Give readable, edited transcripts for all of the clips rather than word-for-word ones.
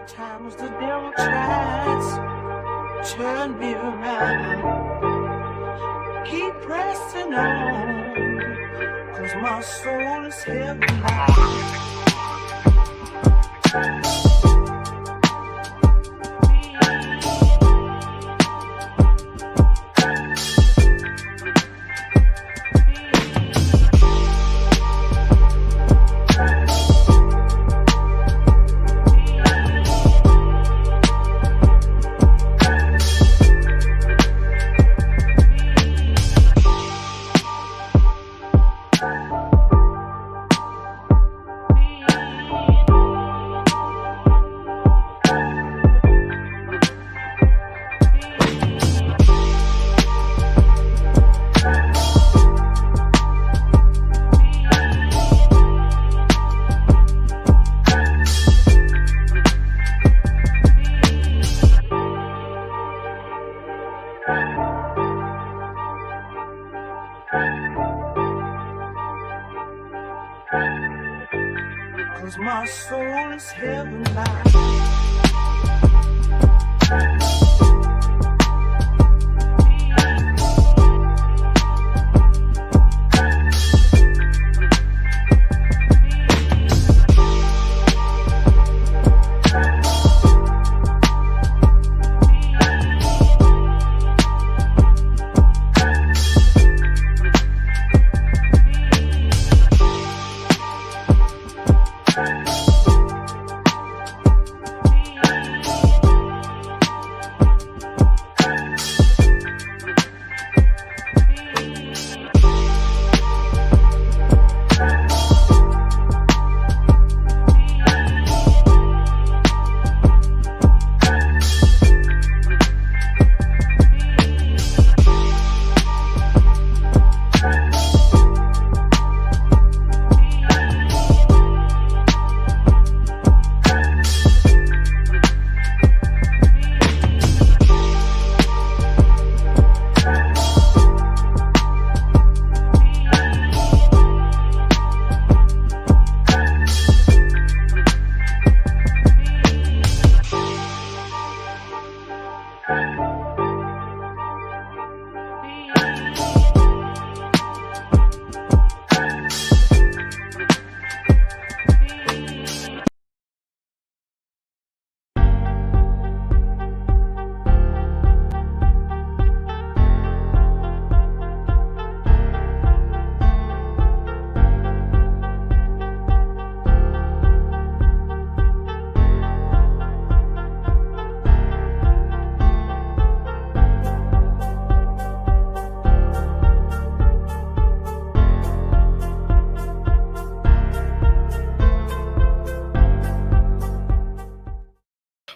Times the devil tries to turn me around. Keep pressing on, 'cause my soul is heavy now. Cause my soul is heaven now.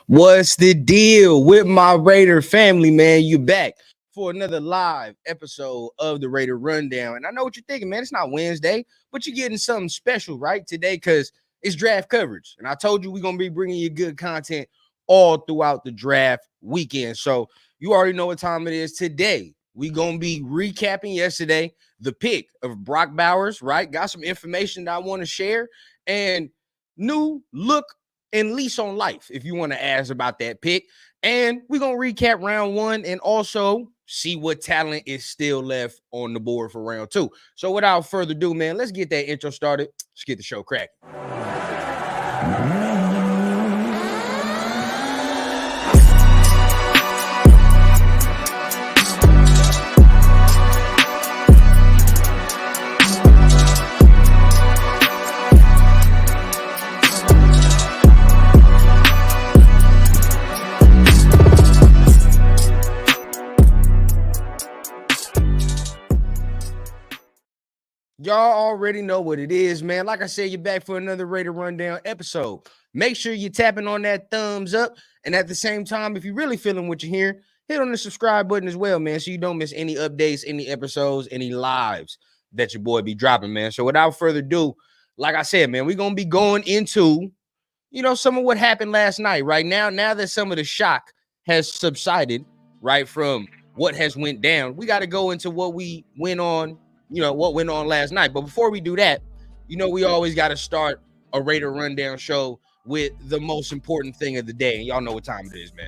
What's the deal with my Raider family, man? You back for another live episode of the Raider Rundown. And I know what you're thinking, man. It's not Wednesday, but you're getting something special, right, today, because it's draft coverage. And I told you we're going to be bringing you good content all throughout the draft weekend. So you already know what time it is. Today, we're going to be recapping yesterday, the pick of Brock Bowers, right? Got some information that I want to share and new look and lease on life, if you want to ask about that pick. And we're going to recap round one and also see what talent is still left on the board for round two. So without further ado, man, let's get that intro started. Let's get the show cracking. Y'all already know what it is, man. Like I said, you're back for another Raider Rundown episode. Make sure you're tapping on that thumbs up. And at the same time, if you're really feeling what you're hearing, hit on the subscribe button as well, man, so you don't miss any updates, any episodes, any lives that your boy be dropping, man. So without further ado, like I said, man, we're going to be going into, some of what happened last night, right? Now that some of the shock has subsided, right, from what has went down, we got to go into what we went on, what went on last night. But before we do that, we always got to start a Raider Rundown show with the most important thing of the day. And y'all know what time it is, man.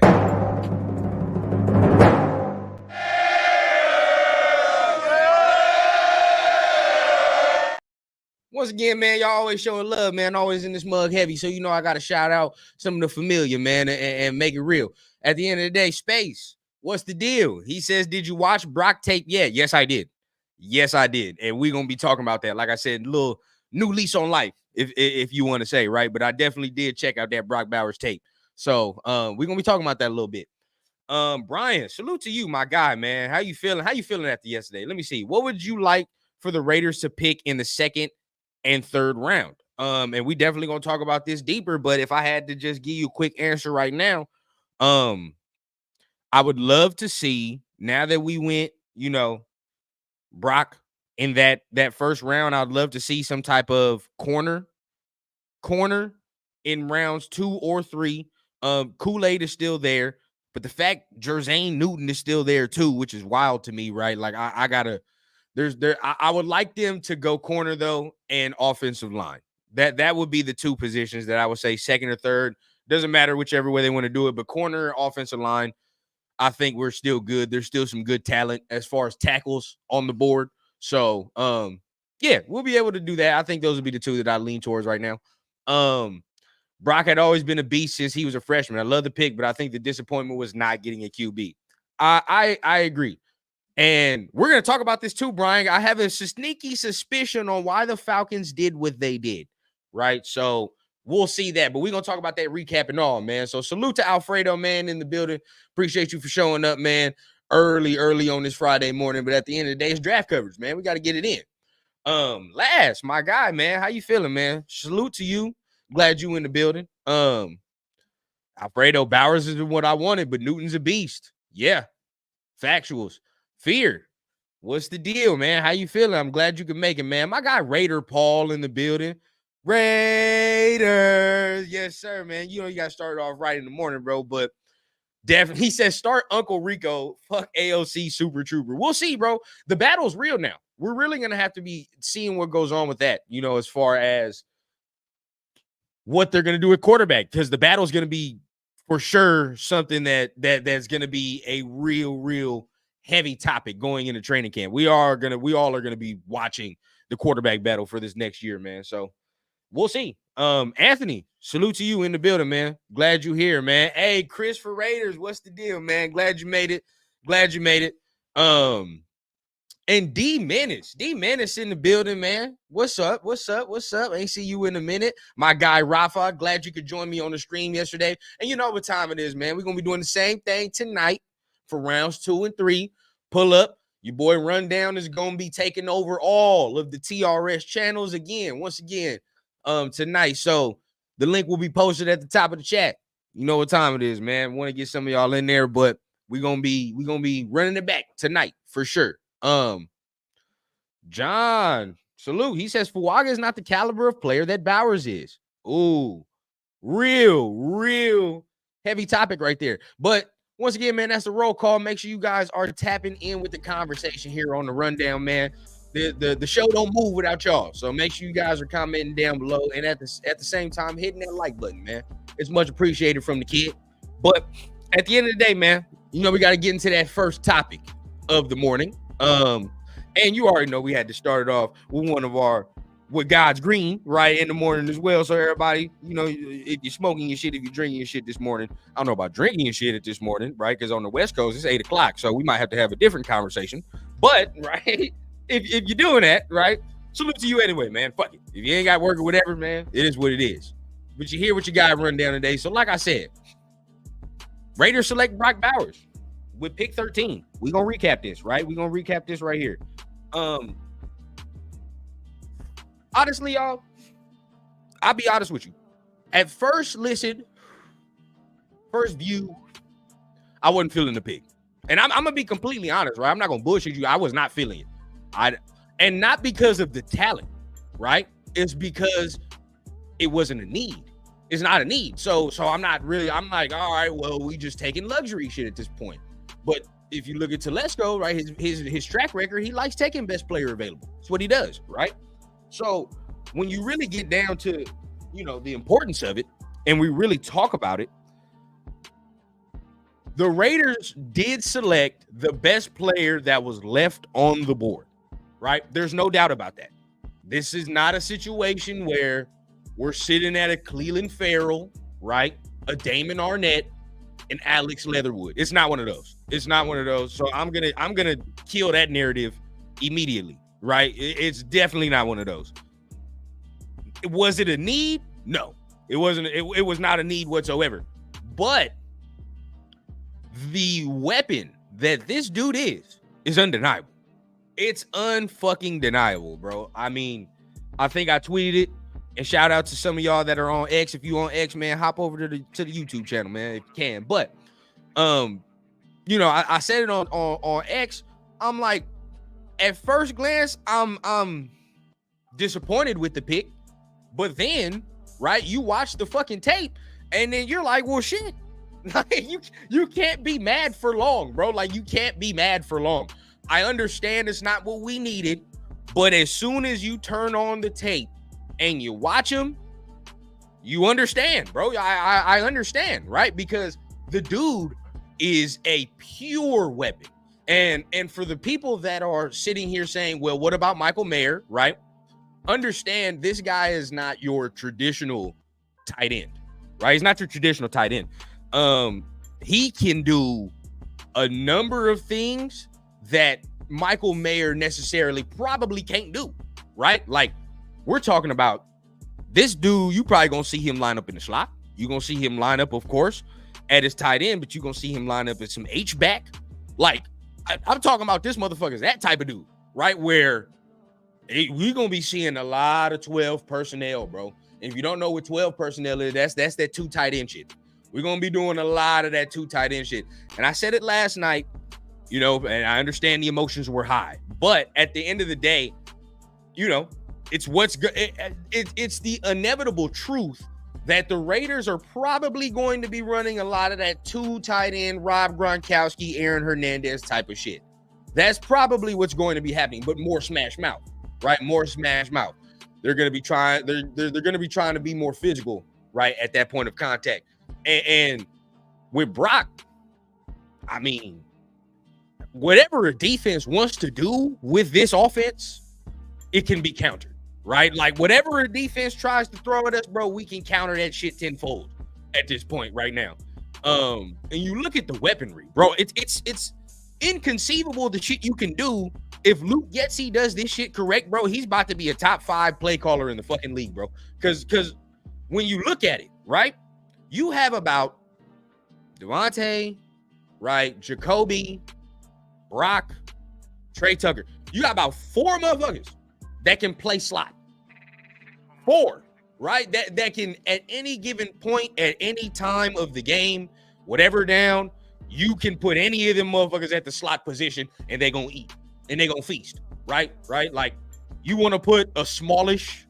Once again, man, y'all always showing love, man. Always in this mug heavy. So, I got to shout out some of the familiar, man, and make it real. At the end of the day, Space, what's the deal? He says, did you watch Brock tape yet? Yes, I did. Yes, I did. And we're going to be talking about that. Like I said, little new lease on life, if you want to say, right? But I definitely did check out that Brock Bowers tape. So we're going to be talking about that a little bit. Brian, salute to you, my guy, man. How you feeling? How you feeling after yesterday? Let me see. What would you like for the Raiders to pick in the second and third round? And we definitely gonna talk about this deeper, but if I had to just give you a quick answer right now, I would love to see, now that we went, Brock in that first round, I'd love to see some type of corner in rounds 2 or 3. Kool-Aid is still there, but the fact Jermaine Newton is still there too, which is wild to me, right? Like I would like them to go corner though, and offensive line. That would be the two positions that I would say second or third. Doesn't matter whichever way they want to do it, but corner, offensive line, I think we're still good. There's still some good talent as far as tackles on the board. So, yeah, we'll be able to do that. I think those would be the two that I lean towards right now. Brock had always been a beast since he was a freshman. I love the pick, but I think the disappointment was not getting a QB. I agree. And we're going to talk about this too, Brian. I have a sneaky suspicion on why the Falcons did what they did, right? So we'll see that, but we're going to talk about that recap and all, man. So salute to Alfredo, man, in the building. Appreciate you for showing up, man, early on this Friday morning. But at the end of the day, it's draft coverage, man. We got to get it in. Last, my guy, man, how you feeling, man? Salute to you. Glad you in the building. Alfredo, Bowers is what I wanted, but Newton's a beast. Yeah, factuals. Fear, what's the deal, man? How you feeling? I'm glad you can make it, man. My guy Raider Paul in the building. Raiders, yes, sir, man. You got started off right in the morning, bro. But definitely, he says start Uncle Rico. Fuck AOC Super Trooper. We'll see, bro. The battle's real now. We're really gonna have to be seeing what goes on with that. As far as what they're gonna do with quarterback, because the battle's gonna be for sure something that's gonna be a real heavy topic going into training camp. We all are gonna be watching the quarterback battle for this next year, man. So we'll see. Anthony, salute to you in the building, man. Glad you here, man. Hey, Chris for Raiders, what's the deal, man? Glad you made it. And D Menace in the building, man. What's up? Ain't see you in a minute. My guy Rafa, glad you could join me on the stream yesterday. And you know what time it is, man. We're gonna be doing the same thing tonight for rounds 2 and 3. Pull up. Your boy Rundown is going to be taking over all of the TRS channels once again, tonight. So the link will be posted at the top of the chat. You know what time it is, man. Want to get some of y'all in there, but we're going to be running it back tonight for sure. John, salute. He says Fuaga is not the caliber of player that Bowers is. Ooh, real heavy topic right there. But once again, man, that's the roll call. Make sure you guys are tapping in with the conversation here on the Rundown, man. The show don't move without y'all. So make sure you guys are commenting down below, and at the same time hitting that like button, man. It's much appreciated from the kid. But at the end of the day, man, we got to get into that first topic of the morning. And you already know we had to start it off with God's green right in the morning as well. So everybody, if you're smoking your shit, if you're drinking your shit this morning, I don't know about drinking your shit at this morning, right? Because on the West Coast, it's 8 o'clock. So we might have to have a different conversation. But, right, if you're doing that, right, salute to you anyway, man. Fuck it. If you ain't got work or whatever, man, it is what it is. But you hear what you got run down today. So like I said, Raiders select Brock Bowers with pick 13. We're going to recap this, right? We're going to recap this right here. Honestly, y'all, I'll be honest with you. At first view, I wasn't feeling the pick. And I'm going to be completely honest, right? I'm not going to bullshit you. I was not feeling it. And not because of the talent, right? It's because it wasn't a need. It's not a need. So I'm like, all right, well, we just taking luxury shit at this point. But if you look at Telesco, right, his track record, he likes taking best player available. That's what he does, right? So when you really get down to, the importance of it, and we really talk about it, the Raiders did select the best player that was left on the board, right? There's no doubt about that. This is not a situation where we're sitting at a Cleveland Farrell, right? A Damon Arnett and Alex Leatherwood. It's not one of those. It's not one of those. So I'm gonna kill that narrative immediately, right? It's definitely not one of those. Was it a need? No, it wasn't. It was not a need whatsoever. But the weapon that this dude is undeniable. It's unfucking deniable, bro. I mean, I think I tweeted it. And shout out to some of y'all that are on X. If you on X, man, hop over to the YouTube channel, man, if you can. But you know, I said it on X. I'm like, at first glance, I'm disappointed with the pick. But then, right, you watch the fucking tape, and then you're like, well, shit. Like, you can't be mad for long, bro. Like, you can't be mad for long. I understand it's not what we needed, but as soon as you turn on the tape and you watch him, you understand, bro. I understand, right? Because the dude is a pure weapon. And for the people that are sitting here saying, well, what about Michael Mayer, right? Understand this guy is not your traditional tight end, right? He's not your traditional tight end. He can do a number of things that Michael Mayer necessarily probably can't do, right? Like, we're talking about this dude, you probably gonna see him line up in the slot. You're gonna see him line up, of course, at his tight end, but you're gonna see him line up at some H-back. Like, I'm talking about this motherfucker's that type of dude, right? Where we're gonna be seeing a lot of 12 personnel, bro. And if you don't know what 12 personnel is, that's that 2 tight end shit. We're going to be doing a lot of that 2 tight end shit. And I said it last night, you know, and I understand the emotions were high. But at the end of the day, you know, it's what's good. It's the inevitable truth that the Raiders are probably going to be running a lot of that 2 tight end, Rob Gronkowski, Aaron Hernandez type of shit. That's probably what's going to be happening, but more smash mouth, right? More smash mouth. They're going to be trying. They're going to be trying to be more physical, right, at that point of contact. And with Brock, I mean, whatever a defense wants to do with this offense, it can be countered, right? Like, whatever a defense tries to throw at us, bro, we can counter that shit tenfold at this point right now. And you look at the weaponry, bro. It's inconceivable the shit you can do. If Luke Getsy does this shit correct, bro, he's about to be a top 5 play caller in the fucking league, bro. Because when you look at it, right, you have about Devontae, right, Jacoby, Brock, Trey Tucker. You got about 4 motherfuckers that can play slot. 4, right? That can, at any given point, at any time of the game, whatever down, you can put any of them motherfuckers at the slot position and they're going to eat and they're going to feast, right? Like, you want to put a smallish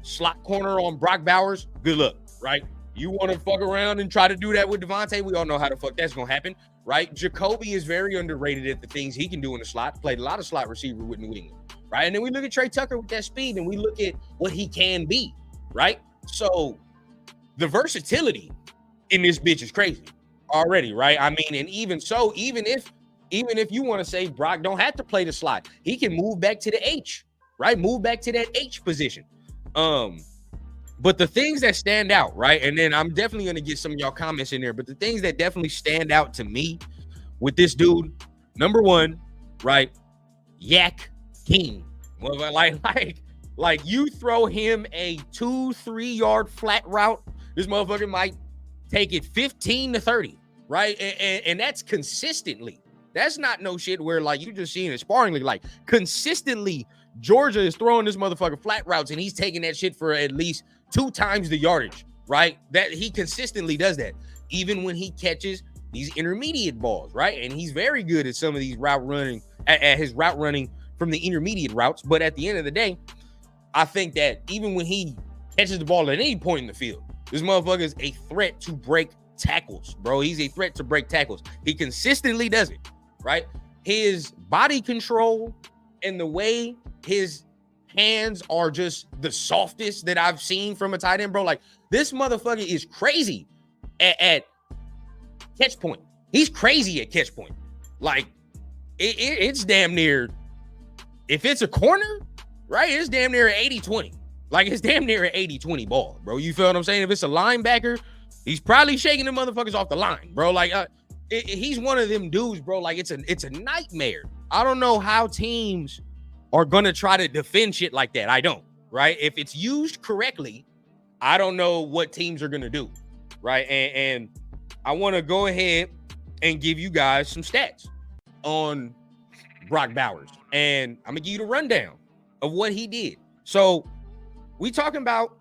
slot corner on Brock Bowers, good luck, right? You want to fuck around and try to do that with Devontae, we all know how the fuck that's going to happen, right? Jacoby is very underrated at the things he can do in the slot. Played a lot of slot receiver with New England, right? And then we look at Trey Tucker with that speed and we look at what he can be, right? So the versatility in this bitch is crazy already, right? I mean, and even so, even if you want to say Brock don't have to play the slot, he can move back to the H, right? Move back to that H position. But the things that stand out, right? And then I'm definitely going to get some of y'all comments in there, but the things that definitely stand out to me with this dude, number 1, right? Yak King. Well, like you throw him a 2-3 yard flat route, this motherfucker might take it 15 to 30, right? And that's consistently. That's not no shit where, like, you just seeing it sparingly. Like, consistently, Georgia is throwing this motherfucker flat routes and he's taking that shit for at least 2 times the yardage, right? That he consistently does that, even when he catches these intermediate balls, right? And he's very good at some of these route running, at his route running from the intermediate routes. But at the end of the day, I think that even when he catches the ball at any point in the field, this motherfucker is a threat to break tackles, bro. He's a threat to break tackles. He consistently does it, right? His body control and the way his hands are just the softest that I've seen from a tight end, bro. Like, this motherfucker is crazy at catch point. He's crazy at catch point. Like, it's damn near, if it's a corner, right, it's damn near an 80-20. Like, it's damn near an 80-20 ball, bro. You feel what I'm saying? If it's a linebacker, he's probably shaking the motherfuckers off the line, bro. Like, he's one of them dudes, bro. Like, it's a nightmare. I don't know how teams are going to try to defend shit like that. I don't, right? If it's used correctly, I don't know what teams are going to do, right? And I want to go ahead and give you guys some stats on Brock Bowers. And I'm going to give you the rundown of what he did. So we talking about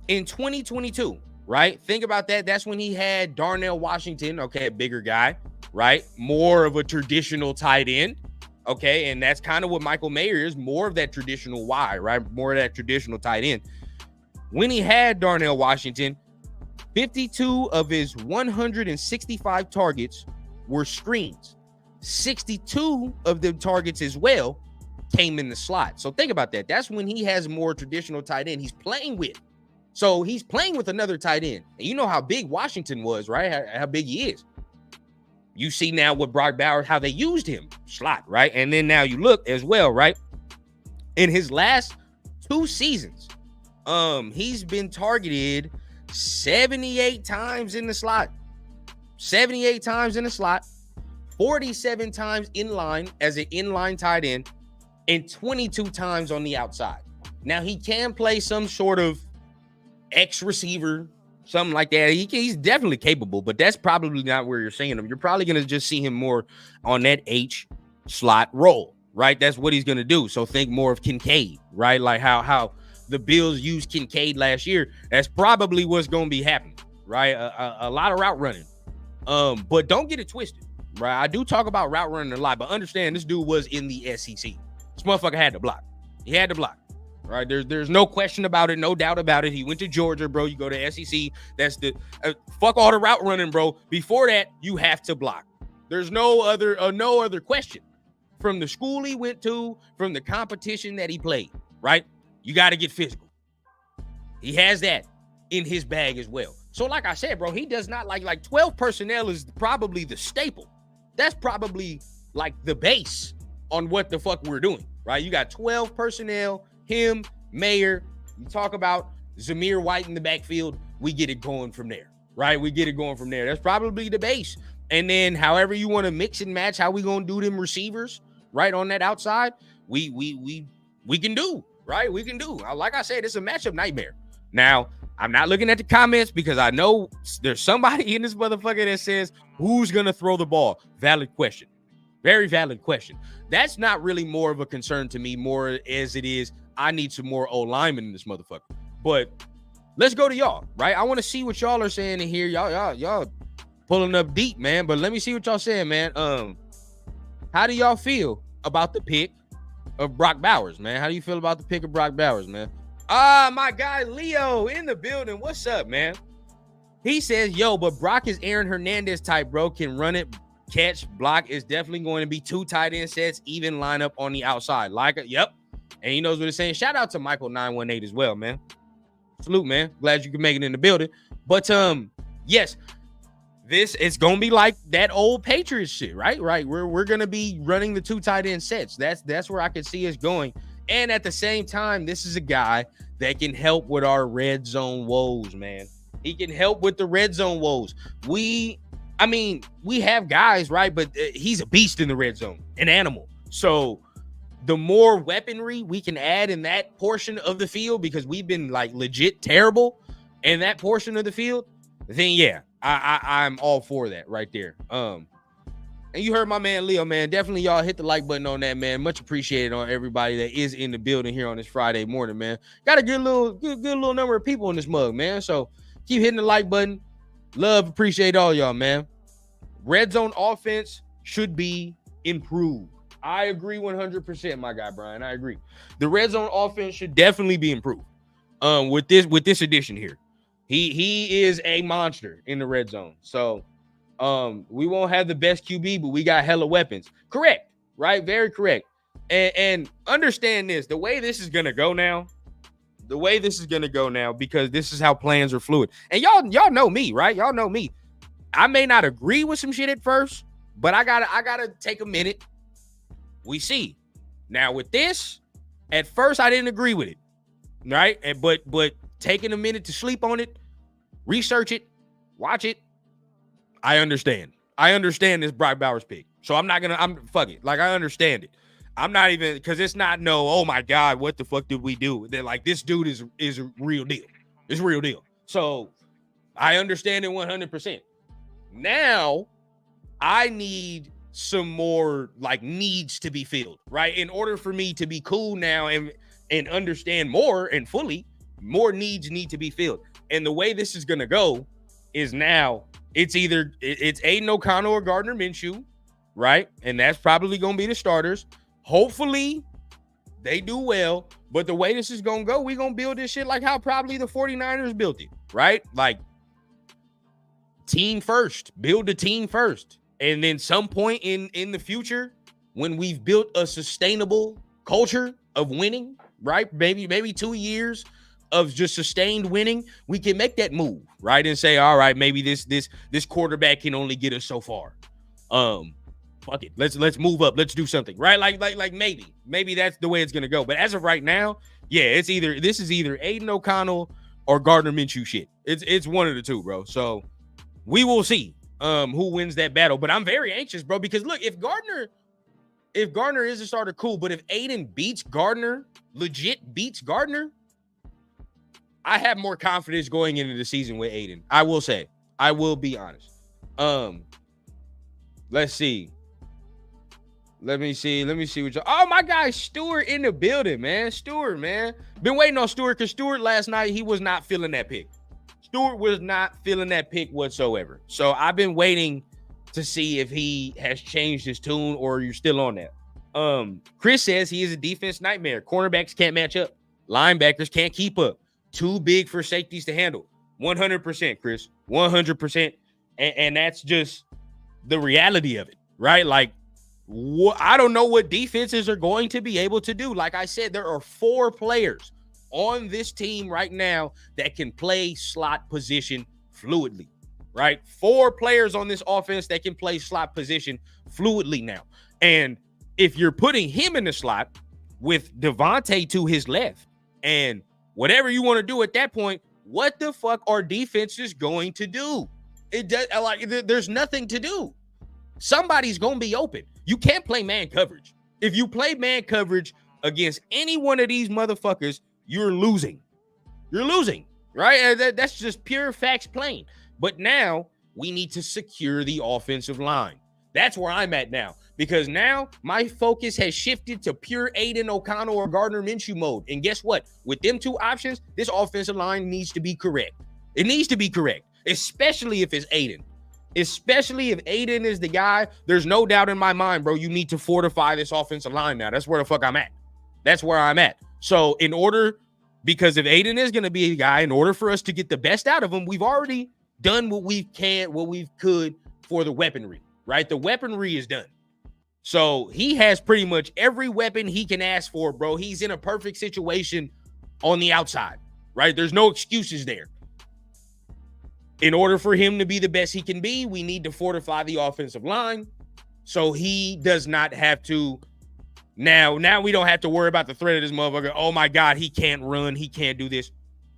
in 2022, right? Think about that. That's when he had Darnell Washington, okay, a bigger guy, right? More of a traditional tight end, okay? And that's kind of what Michael Mayer is, more of that traditional Y, right? More of that traditional tight end. When he had Darnell Washington, 52 of his 165 targets were screens. 62 of the targets as well came in the slot. So think about that. That's when he has more traditional tight end he's playing with. So he's playing with another tight end. And you know how big Washington was, right? How big he is. You see now with Brock Bowers, how they used him, slot, right? And then now you look as well, right? In his last 2 seasons, he's been targeted 78 times in the slot. 78 times in the slot, 47 times in line as an inline tight end, and 22 times on the outside. Now, he can play some sort of X receiver, something like that. He's definitely capable, but that's probably not where you're seeing him. You're probably going to just see him more on that H slot role, right? That's what he's going to do. So think more of Kincaid, right? Like how the Bills used Kincaid last year. That's probably what's going to be happening, right? A lot of route running. But don't get it twisted, right? I do talk about route running a lot, but understand this dude was in the SEC. This motherfucker had to block. He had to block, right? There's no question about it, no doubt about it. He went to Georgia, bro. You go to SEC. That's the fuck all the route running, bro. Before that, you have to block. There's no other question. From the school he went to, from the competition that he played, right? You got to get physical. He has that in his bag as well. So like I said, bro, he does not like 12 personnel is probably the staple. That's probably like the base on what the fuck we're doing, right? You got 12 personnel, him, Mayer. You talk about Zamir White in the backfield. We get it going from there, right? We get it going from there. That's probably the base. And then however you want to mix and match how we going to do them receivers, right, on that outside, we can do, right? We can do. Like I said, it's a matchup nightmare. Now, I'm not looking at the comments because I know there's somebody in this motherfucker that says, who's going to throw the ball? Valid question. Very valid question. That's not really more of a concern to me, more as it is, I need some more O-linemen in this motherfucker. But let's go to y'all, right? I want to see what y'all are saying in here. Y'all pulling up deep, man. But let me see what y'all saying, man. How do y'all feel about the pick of Brock Bowers, man? How do you feel about the pick of Brock Bowers, man? My guy Leo in the building. What's up, man? He says, yo, but Brock is Aaron Hernandez type, bro. Can run it, catch, block. Is definitely going to be 2 tight end sets, even lineup on the outside. Yep. And he knows what he's saying. Shout out to Michael 918 as well, man. Salute, man. Glad you can make it in the building. But yes, it's gonna be like that old Patriots shit, right? Right. We're gonna be running the 2 tight end sets. That's where I can see us going. And at the same time, this is a guy that can help with our red zone woes, man. He can help with the red zone woes. We have guys, right? But he's a beast in the red zone, an animal. So the more weaponry we can add in that portion of the field, because we've been like legit terrible in that portion of the field, then yeah, I'm all for that right there. And you heard my man Leo, man. Definitely y'all hit the like button on that, man. Much appreciated on everybody that is in the building here on this Friday morning, man. Got a good little number of people in this mug, man. So keep hitting the like button. Love, appreciate all y'all, man. Red zone offense should be improved. I agree 100%, my guy Brian. I agree. The red zone offense should definitely be improved. With this addition here, he is a monster in the red zone. So we won't have the best QB, but we got hella weapons. Correct, right? Very correct. And understand this, the way this is gonna go now, because this is how plans are fluid. And y'all know me, right? Y'all know me. I may not agree with some shit at first, but I gotta take a minute. We see. Now with this, at first I didn't agree with it, right? And but taking a minute to sleep on it, research it, watch it, I understand. I understand this Brock Bowers pick. So I'm fuck it. Like, I understand it. I'm not even, because it's not oh my God, what the fuck did we do? They're like, this dude is a real deal. It's real deal. So I understand it 100%. Now I need some more like needs to be filled, right? In order for me to be cool now and understand more and fully, more needs need to be filled. And the way this is gonna go is now it's Aiden O'Connell or Gardner Minshew, right? And that's probably gonna be the starters. Hopefully they do well, but the way this is gonna go, we're gonna build this shit like how probably the 49ers built it, right? Like, team first, build the team first. And then some point in the future, when we've built a sustainable culture of winning, right? Maybe 2 years of just sustained winning, we can make that move, right? And say, all right, maybe this quarterback can only get us so far. Fuck it. Let's move up. Let's do something, right? Like maybe that's the way it's gonna go. But as of right now, yeah, this is either Aiden O'Connell or Gardner Minshew shit. It's one of the two, bro. So we will see who wins that battle. But I'm very anxious, bro, because look, if Gardner is a starter, cool. But if Aiden legit beats Gardner, I have more confidence going into the season with Aiden. I will say. I will be honest. Let's see. Let me see what you. Oh, my guy Stewart in the building, man. Stewart, man. Been waiting on Stewart because Stewart last night, he was not feeling that pick. Stewart was not feeling that pick whatsoever. So I've been waiting to see if he has changed his tune or you're still on that. Chris says he is a defense nightmare. Cornerbacks can't match up. Linebackers can't keep up. Too big for safeties to handle. 100%, Chris. 100%. And that's just the reality of it, right? Like, I don't know what defenses are going to be able to do. Like I said, there are 4 players on this team right now that can play slot position fluidly, right? 4 players on this offense that can play slot position fluidly now. And if you're putting him in the slot with Devontae to his left and whatever you want to do at that point, what the fuck are defenses going to do? It does, like, there's nothing to do. Somebody's going to be open. You can't play man coverage. If you play man coverage against any one of these motherfuckers, you're losing. You're losing, right? That's just pure facts plain. But now we need to secure the offensive line. That's where I'm at now. Because now my focus has shifted to pure Aiden O'Connell or Gardner Minshew mode. And guess what? With them 2 options, this offensive line needs to be correct. It needs to be correct, especially if it's Aiden. Especially if Aiden is the guy, there's no doubt in my mind, bro, you need to fortify this offensive line now. That's where the fuck I'm at. That's where I'm at. So because if Aiden is going to be a guy, in order for us to get the best out of him, we've already done what we could for the weaponry, right? The weaponry is done. So he has pretty much every weapon he can ask for, bro. He's in a perfect situation on the outside, right? There's no excuses there. In order for him to be the best he can be, we need to fortify the offensive line so he does not have to. Now we don't have to worry about the threat of this motherfucker. Oh, my God, he can't run. He can't do this.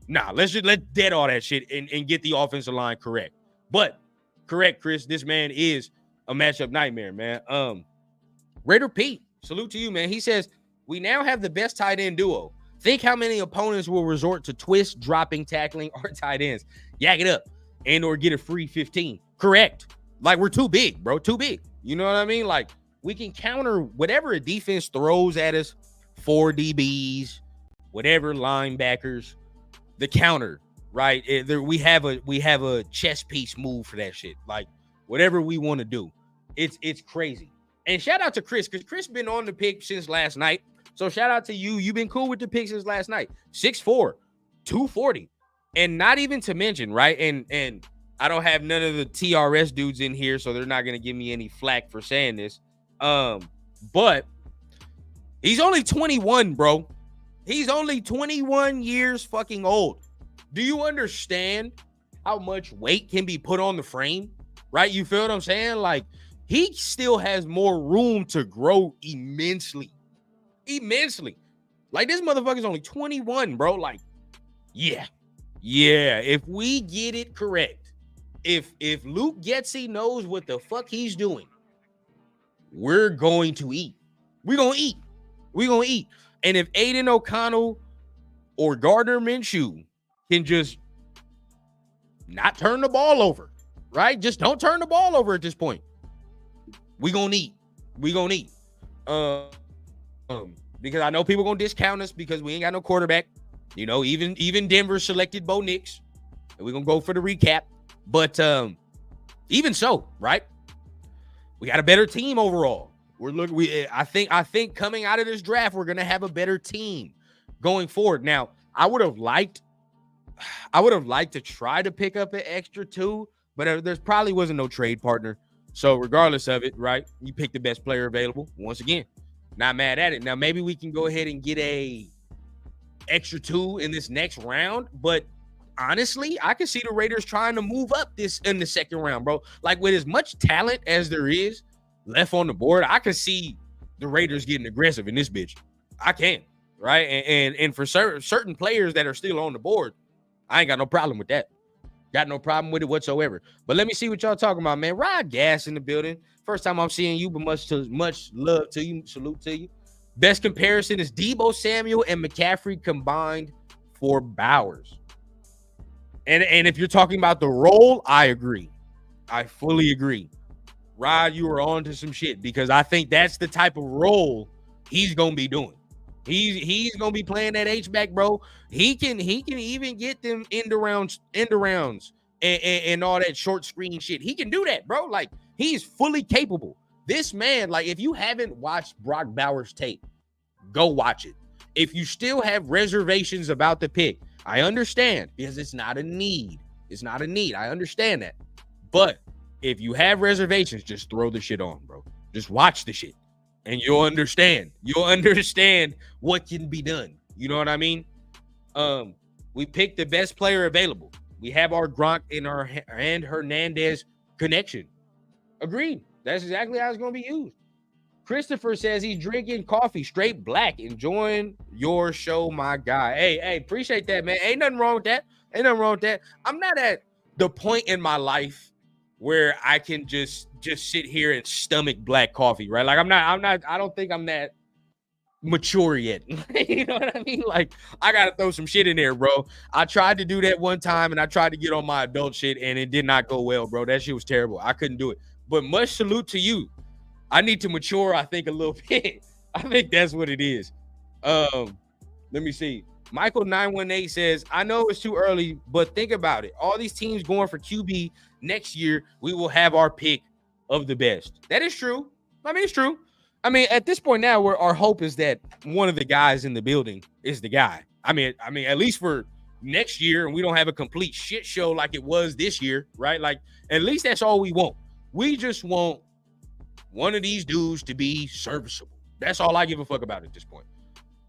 Nah, let's dead all that shit and get the offensive line correct. But correct, Chris, this man is a matchup nightmare, man. Raider Pete, salute to you, man. He says, we now have the best tight end duo. Think how many opponents will resort to twist, dropping, tackling, or tight ends. Yak it up and or get a free 15. Correct. Like, we're too big, bro. Too big. You know what I mean? Like, we can counter whatever a defense throws at us. 4 DBs, whatever linebackers, the counter, right? We have a chess piece move for that shit. Like, whatever we want to do. It's crazy. And shout out to Chris, because Chris been on the pick since last night. So shout out to you. You've been cool with the pick since last night. 6'4", 240. And not even to mention, right? And I don't have none of the TRS dudes in here, so they're not going to give me any flack for saying this. But He's only 21, bro. He's only 21 years fucking old. Do you understand how much weight can be put on the frame? Right? You feel what I'm saying? Like, he still has more room to grow immensely. Immensely. Like, this motherfucker's only 21, bro. Like, yeah. If we get it correct, if Luke Getsy knows what the fuck he's doing, we're going to eat. We're going to eat. We're going to eat. And if Aiden O'Connell or Gardner Minshew can just not turn the ball over, right? Just don't turn the ball over at this point. We're going to eat. We're going to eat. Because I know people going to discount us because we ain't got no quarterback. You know, even Denver selected Bo Nix. And we're going to go for the recap. But even so, right? We got a better team overall. I think coming out of this draft, we're gonna have a better team going forward. Now, I would have liked to try to pick up an extra 2, but there's probably wasn't no trade partner. So regardless of it, right? You pick the best player available. Once again, not mad at it. Now maybe we can go ahead and get a extra 2 in this next round, but honestly, I can see the Raiders trying to move up this in the second round, bro. Like, with as much talent as there is left on the board, I can see the Raiders getting aggressive in this bitch. I can, right? And for certain players that are still on the board, I ain't got no problem with that. Got no problem with it whatsoever. But let me see what y'all talking about, man. Rod Gas in the building. First time I'm seeing you, but much love to you. Salute to you. Best comparison is Deebo Samuel and McCaffrey combined for Bowers. And if you're talking about the role, I agree. I fully agree. Rod, you are on to some shit because I think that's the type of role he's gonna be doing. He's gonna be playing that H-back, bro. He can even get them end arounds and all that short screen shit. He can do that, bro. Like, he's fully capable. This man, like, if you haven't watched Brock Bowers tape, go watch it. If you still have reservations about the pick, I understand because it's not a need. It's not a need. I understand that. But if you have reservations, just throw the shit on, bro. Just watch the shit and you'll understand. You'll understand what can be done. You know what I mean? We picked the best player available. We have our Gronk and Hernandez connection. Agreed. That's exactly how it's going to be used. Christopher says he's drinking coffee, straight black, enjoying your show, my guy. Hey, appreciate that, man. Ain't nothing wrong with that. I'm not at the point in my life where I can just sit here and stomach black coffee, right? Like, I don't think I'm that mature yet. You know what I mean? Like, I got to throw some shit in there, bro. I tried to do that one time and I tried to get on my adult shit and it did not go well, bro. That shit was terrible. I couldn't do it. But much salute to you. I need to mature, I think, a little bit. I think that's what it is. Let me see. Michael 918 says, I know it's too early, but think about it. All these teams going for QB next year, we will have our pick of the best. That is true. I mean, it's true. I mean, at this point now, our hope is that one of the guys in the building is the guy. I mean, at least for next year, and we don't have a complete shit show like it was this year, right? Like, at least that's all we want. We just want one of these dudes to be serviceable. That's all I give a fuck about at this point.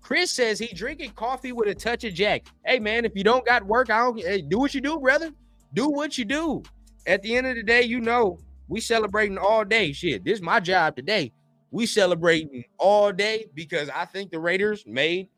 Chris says he drinking coffee with a touch of Jack. Hey, man, if you don't got work, do what you do, brother. Do what you do. At the end of the day, you know, we celebrating all day. Shit, this is my job today. We celebrating all day because I think the Raiders made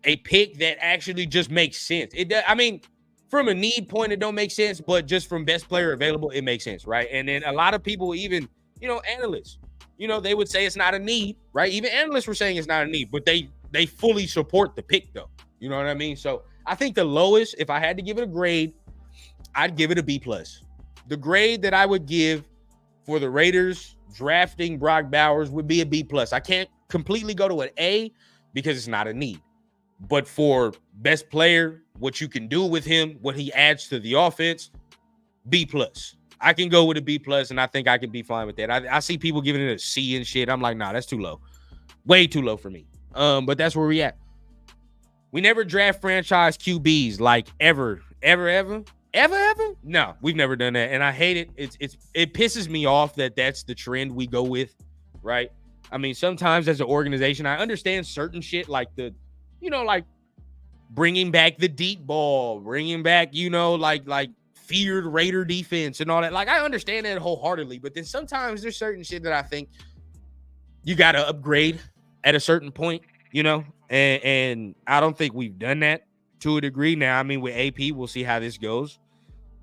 a pick that actually just makes sense. I mean, from a need point, it don't make sense, but just from best player available, it makes sense, right? And then a lot of people, even, you know, analysts, you know, they would say it's not a need, right? Even analysts were saying it's not a need, but they fully support the pick, though. You know what I mean? So I think the lowest, if I had to give it a grade, I'd give it a B+. The grade that I would give for the Raiders drafting Brock Bowers would be a B+. I can't completely go to an A because it's not a need. But for best player, what you can do with him, what he adds to the offense, B+. I can go with a B+, and I think I can be fine with that. I see people giving it a C and shit. I'm like, nah, that's too low. Way too low for me. But that's where we at. We never draft franchise QBs like ever. No, we've never done that, and I hate it. It pisses me off that that's the trend we go with, right? I mean, sometimes as an organization, I understand certain shit like like bringing back the deep ball, bringing back, like feared Raider defense and all that. Like, I understand that wholeheartedly, but then sometimes there's certain shit that I think you got to upgrade at a certain point, and I don't think we've done that to a degree. Now, I mean, with AP, we'll see how this goes.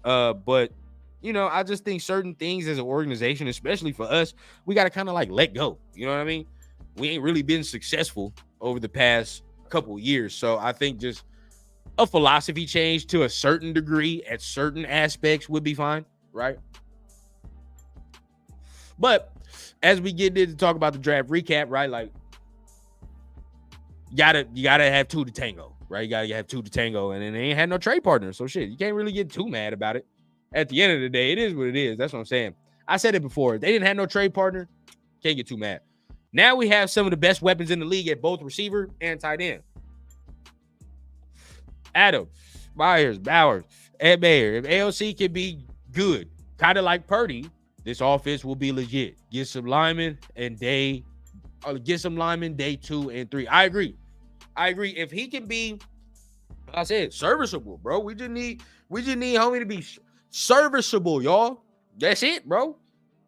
But I just think certain things as an organization, especially for us, we got to kind of like let go. You know what I mean? We ain't really been successful over the past couple of years. So I think just a philosophy change to a certain degree at certain aspects would be fine, right? But as we get into talk about the draft recap, right? Like, you gotta have two to tango, right? You gotta have two to tango, and then they ain't had no trade partners. So shit, you can't really get too mad about it. At the end of the day, it is what it is. That's what I'm saying. I said it before. If they didn't have no trade partner, can't get too mad. Now we have some of the best weapons in the league at both receiver and tight end. Adam, Myers, Bowers, and Mayer. If AOC can be good, kind of like Purdy, this offense will be legit. Get some linemen day 2 and 3. I agree. If he can be, like I said, serviceable, bro. We just need homie to be serviceable, y'all. That's it, bro.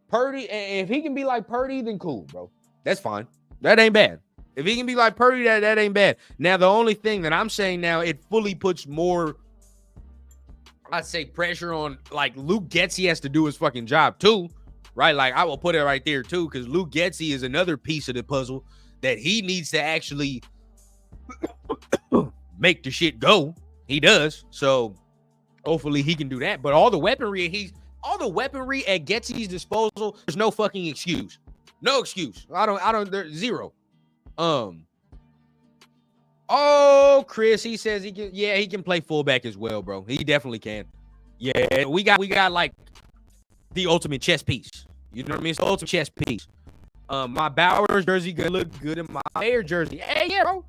Purdy, and if he can be like Purdy, then cool, bro. That's fine. That ain't bad. If he can be like Purdy, that ain't bad. Now, the only thing that I'm saying now, it fully puts more, I'd say, pressure on, like, Luke Getsy has to do his fucking job too, right? Like, I will put it right there too, because Luke Getsy is another piece of the puzzle that he needs to actually make the shit go. He does. So hopefully he can do that. But all the weaponry at Getsy's disposal, there's no fucking excuse. No excuse. There's zero. Chris, he says he can play fullback as well, bro. He definitely can. Yeah, we got like the ultimate chess piece. You know what I mean? It's the ultimate chess piece. My Bowers jersey gonna look good in my Mayer jersey. Hey, yeah, bro.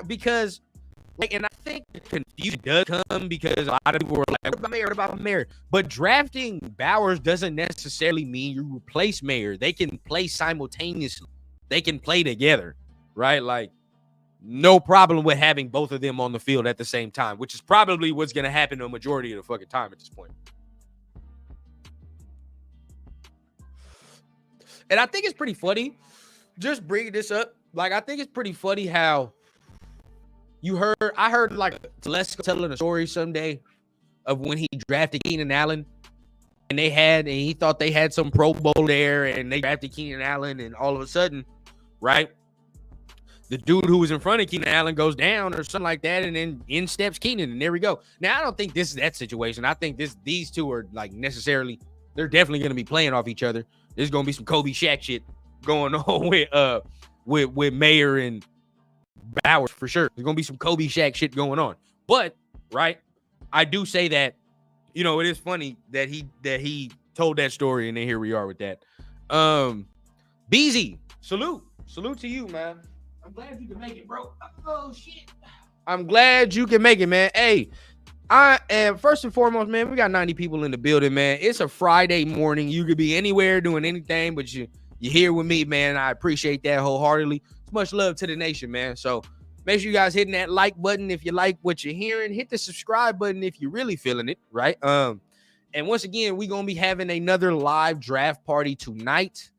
Because and I think the confusion does come because a lot of people were like, what about Mayer? But drafting Bowers doesn't necessarily mean you replace Mayer. They can play simultaneously. They can play together, right? Like, no problem with having both of them on the field at the same time, which is probably what's going to happen the majority of the fucking time at this point. And I think it's pretty funny, just bringing this up. Like, I think it's pretty funny how I heard like Telesco telling a story someday of when he drafted Keenan Allen, and he thought they had some Pro Bowl there, and they drafted Keenan Allen, and all of a sudden, right, the dude who was in front of Keenan Allen goes down or something like that, and then in steps Keenan, and there we go. Now, I don't think this is that situation. I think these two are like necessarily, they're definitely going to be playing off each other. There's going to be some Kobe Shaq shit going on with Mayer and Bowers for sure. There's going to be some Kobe Shaq shit going on. But, right, I do say that, it is funny that he told that story, and then here we are with that. BZ, salute to you, man. I'm glad you can make it, bro. Oh, shit. I'm glad you can make it, man. Hey, I am, first and foremost, man, we got 90 people in the building, man. It's a Friday morning. You could be anywhere doing anything, but you're here with me, man. I appreciate that wholeheartedly. It's much love to the nation, man. So make sure you guys hitting that like button if you like what you're hearing. Hit the subscribe button if you're really feeling it, right? And once again, we're going to be having another live draft party tonight.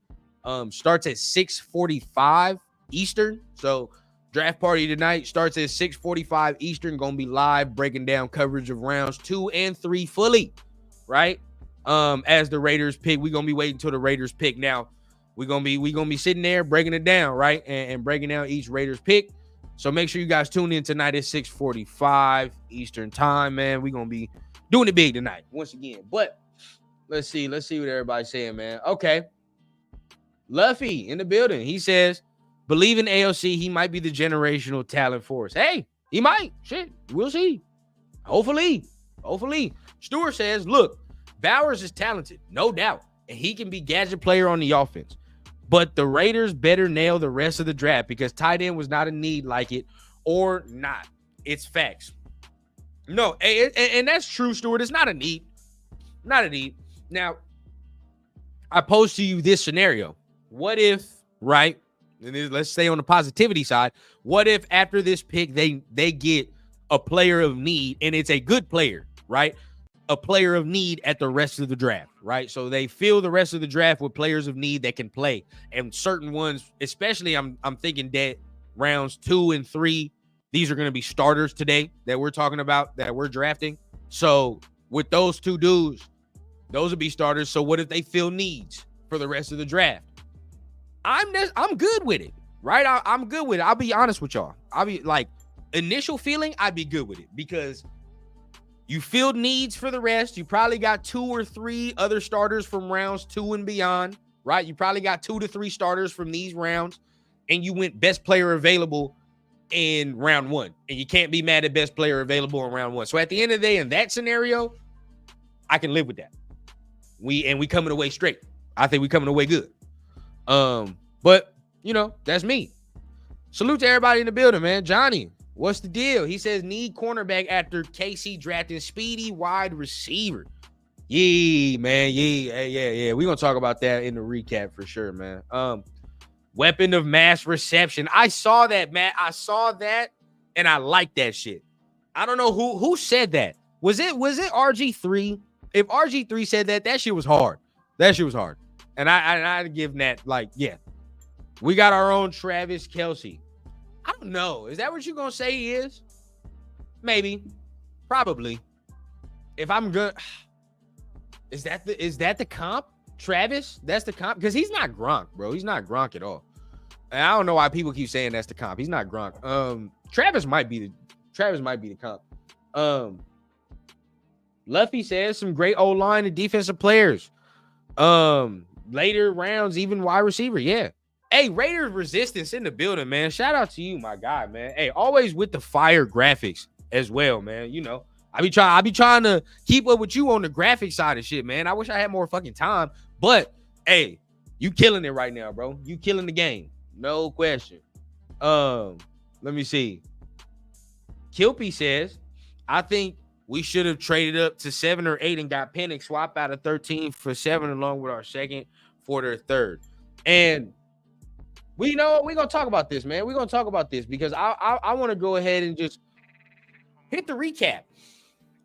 Starts at 6:45 Eastern. So draft party tonight starts at 6:45 Eastern. Gonna be live breaking down coverage of rounds 2 and 3 fully, right? As the Raiders pick, we're gonna be waiting until the Raiders pick. Now we're gonna be sitting there breaking it down, right? And breaking down each Raiders pick. So make sure you guys tune in tonight at 6:45 Eastern time, man. We're gonna be doing it big tonight once again. But let's see what everybody's saying, man. Okay. Luffy in the building. He says, believe in AOC. He might be the generational talent force. Hey, he might. Shit, we'll see. Hopefully. Stewart says, look, Bowers is talented, no doubt, and he can be gadget player on the offense. But the Raiders better nail the rest of the draft because tight end was not a need like it or not. It's facts. No, and that's true, Stewart. It's not a need. Not a need. Now, I pose to you this scenario. What if, right, and let's stay on the positivity side. What if after this pick they get a player of need, and it's a good player, right? A player of need at the rest of the draft, right? So they fill the rest of the draft with players of need that can play, and certain ones, especially I'm thinking that rounds 2 and 3, these are going to be starters today that we're talking about, that we're drafting. So with those two dudes, those would be starters. So what if they fill needs for the rest of the draft? I'm good with it, right? I'm good with it. I'll be honest with y'all. I'll be like, initial feeling, I'd be good with it because you filled needs for the rest. You probably got 2 or 3 other starters from rounds 2 and beyond, right? You probably got 2 to 3 starters from these rounds, and you went best player available in round 1, and you can't be mad at best player available in round 1. So at the end of the day, in that scenario, I can live with that. We coming away straight. I think we coming away good. But you know, that's me. Salute to everybody in the building, man. Johnny, what's the deal? He says need cornerback after KC drafting speedy wide receiver. Yeah, man. Yeah. We're gonna talk about that in the recap for sure, man. Weapon of mass reception. I saw that, Matt. I saw that, and I like that shit. I don't know who said that. Was it RG3? If RG3 said that, that shit was hard. That shit was hard. And I'd give Nat, like, yeah. We got our own Travis Kelce. I don't know. Is that what you're gonna say he is? Maybe. Probably. If I'm good. Is that the comp? Travis? That's the comp? Because he's not Gronk, bro. He's not Gronk at all. And I don't know why people keep saying that's the comp. He's not Gronk. Travis might be the comp. Luffy says some great O-line and defensive players. Later rounds, even wide receiver. Yeah. Hey, Raiders Resistance in the building, man. Shout out to you, my guy, man. Hey, always with the fire graphics as well, man. You know, I be trying to keep up with you on the graphic side of shit, man. I wish I had more fucking time, but hey, you killing it right now, bro. You killing the game, no question. Let me see. Kilpy says, I think we should have traded up to 7 or 8 and got Penix, swap out of 13 for 7 along with our second for their third. And we know we're gonna talk about this, man. We're gonna talk about this because I want to go ahead and just hit the recap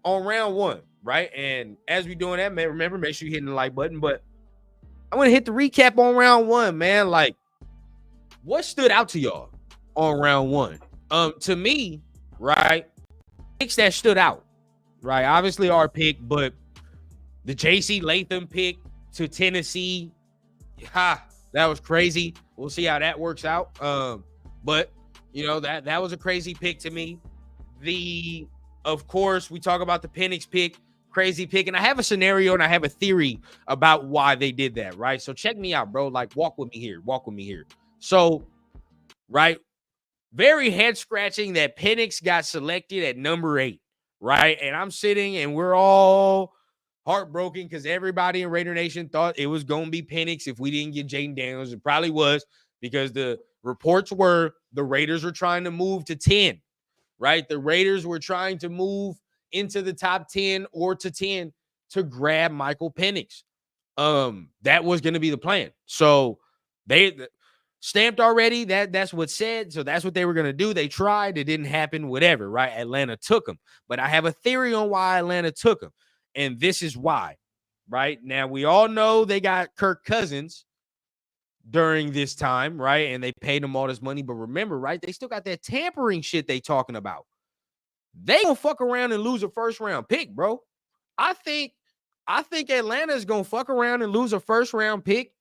on round 1, right? And as we doing that, man, remember, make sure you hitting the like button. But I want to hit the recap on round 1, man. Like, what stood out to y'all on round 1? To me, right, picks that stood out, right? Obviously our pick, but the JC Latham pick to Tennessee, that was crazy. We'll see how that works out. But you know, that was a crazy pick to me. Of course, we talk about the Penix pick, crazy pick, and I have a scenario and I have a theory about why they did that, right? So check me out, bro. Like, walk with me here. So, right, very head scratching that Penix got selected at number 8, right? And I'm sitting and we're all heartbroken because everybody in Raider Nation thought it was going to be Penix if we didn't get Jaden Daniels. It probably was because the reports were the Raiders were trying to move to 10, right? The Raiders were trying to move into the top 10 or to 10 to grab Michael Penix. That was going to be the plan. So they stamped already. That's what's said. So that's what they were going to do. They tried. It didn't happen, whatever, right? Atlanta took him. But I have a theory on why Atlanta took him. And this is why, right? Now, we all know they got Kirk Cousins during this time, right? And they paid him all this money. But remember, right, they still got that tampering shit they talking about. They gonna fuck around and lose a first-round pick, bro. I think Atlanta is gonna fuck around and lose a first-round pick.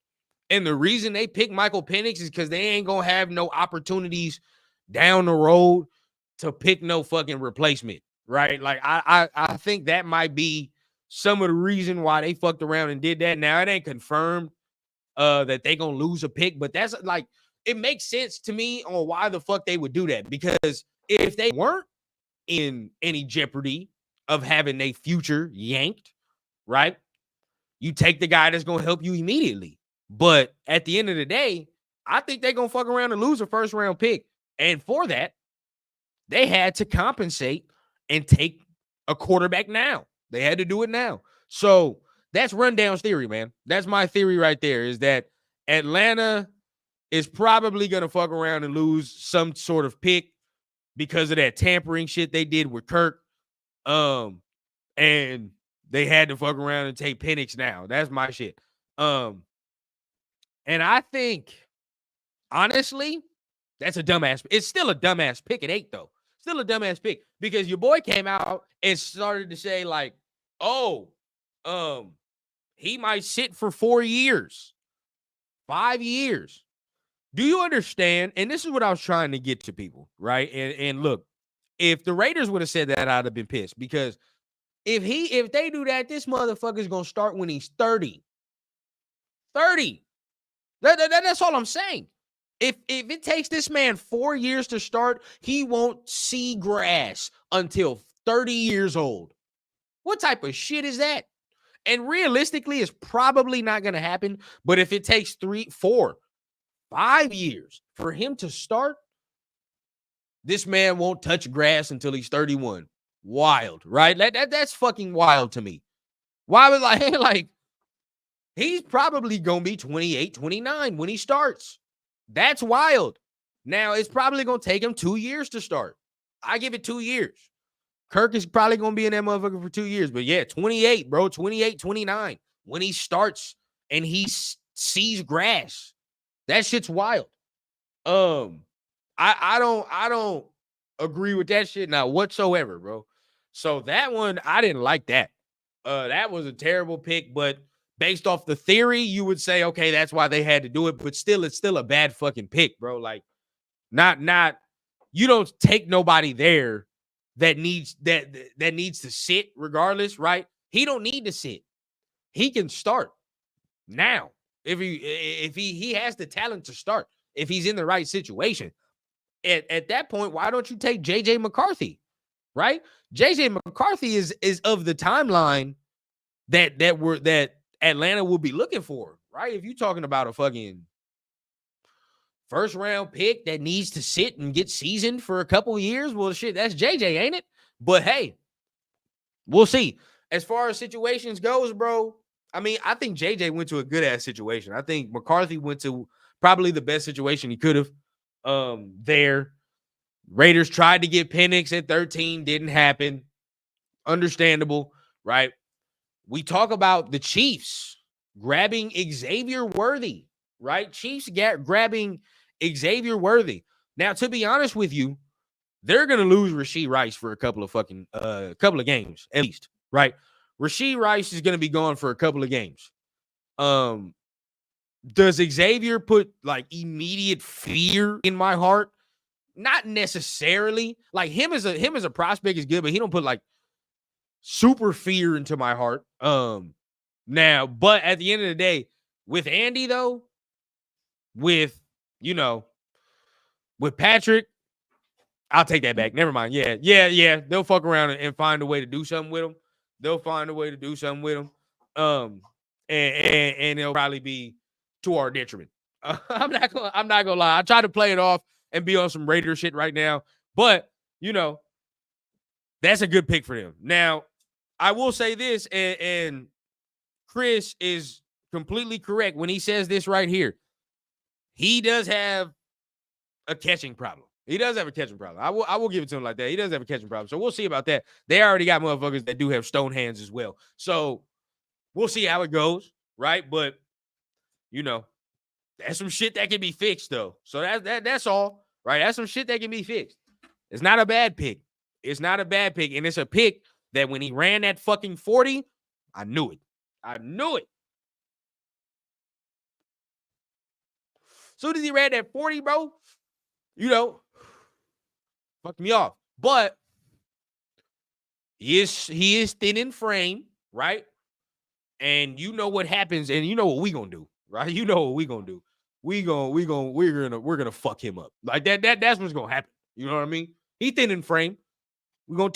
And the reason they pick Michael Penix is because they ain't gonna have no opportunities down the road to pick no fucking replacement, right? Like, I think that might be some of the reason why they fucked around and did that. Now, it ain't confirmed that they gonna lose a pick, but that's like, it makes sense to me on why the fuck they would do that. Because if they weren't in any jeopardy of having a future yanked, right, you take the guy that's gonna help you immediately. But at the end of the day, I think they're gonna fuck around and lose a first round pick. And for that, they had to compensate and take a quarterback now. They had to do it now. So that's Rundown's theory, man. That's my theory right there, is that Atlanta is probably going to fuck around and lose some sort of pick because of that tampering shit they did with Kirk. And they had to fuck around and take Penix now. That's my shit. And I think, honestly, that's a dumbass. It's still a dumbass pick at 8, though. Still a dumbass pick because your boy came out and started to say, like, oh, he might sit for 4 years, 5 years. Do you understand? And this is what I was trying to get to people, right? And look, if the Raiders would have said that, I'd have been pissed because if they do that, this motherfucker's gonna start when he's 30. 30. That's all I'm saying. If it takes this man 4 years to start, he won't see grass until 30 years old. What type of shit is that? And realistically, it's probably not going to happen. But if it takes 3, 4, 5 years for him to start, this man won't touch grass until he's 31. Wild, right? That's fucking wild to me. Why would like he's probably going to be 28, 29 when he starts. That's wild. Now, it's probably going to take him 2 years to start. I give it 2 years. Kirk is probably going to be in that motherfucker for 2 years. But yeah, 28, bro, 28, 29. When he starts and he sees grass. That shit's wild. I don't agree with that shit now whatsoever, bro. So that one, I didn't like that. That was a terrible pick, but based off the theory, you would say, okay, that's why they had to do it. But still, it's still a bad fucking pick, bro. Like, not you don't take nobody there that needs to sit regardless, right? He don't need to sit. He can start now. If he has the talent to start, if he's in the right situation. At that point, why don't you take JJ McCarthy? Right? JJ McCarthy is of the timeline that Atlanta will be looking for, right? If you're talking about a fucking first round pick that needs to sit and get seasoned for a couple of years, well, shit, that's JJ, ain't it? But hey, we'll see. As far as situations goes, bro, I mean, I think JJ went to a good ass situation. I think McCarthy went to probably the best situation he could have there. Raiders tried to get Penix at 13, didn't happen. Understandable, right? We talk about the Chiefs grabbing Xavier Worthy, right? Chiefs grabbing Xavier Worthy. Now, to be honest with you, they're going to lose Rashee Rice for a couple of games, at least, right? Rashee Rice is going to be gone for a couple of games. Does Xavier put like immediate fear in my heart? Not necessarily. Like him as a prospect is good, but he don't put like super fear into my heart. Now, but at the end of the day, with Andy though, with Patrick, I'll take that back. Never mind. Yeah. They'll fuck around and find a way to do something with him. And it'll probably be to our detriment. I'm not gonna lie. I try to play it off and be on some Raider shit right now, but that's a good pick for them. Now, I will say this, and Chris is completely correct when he says this right here. He does have a catching problem. I will give it to him like that. He does have a catching problem. So we'll see about that. They already got motherfuckers that do have stone hands as well. So we'll see how it goes, right? But that's some shit that can be fixed though. So that's all, right? That's some shit that can be fixed. It's not a bad pick. And it's a pick that when he ran that fucking 40, I knew it. So as he ran that 40, bro, fucked me off. But he is thin in frame, right? And you know what happens, and you know what we gonna do, right? You know what we gonna do. We're gonna fuck him up. Like that's what's gonna happen. You know what I mean? He thin in frame. We're gonna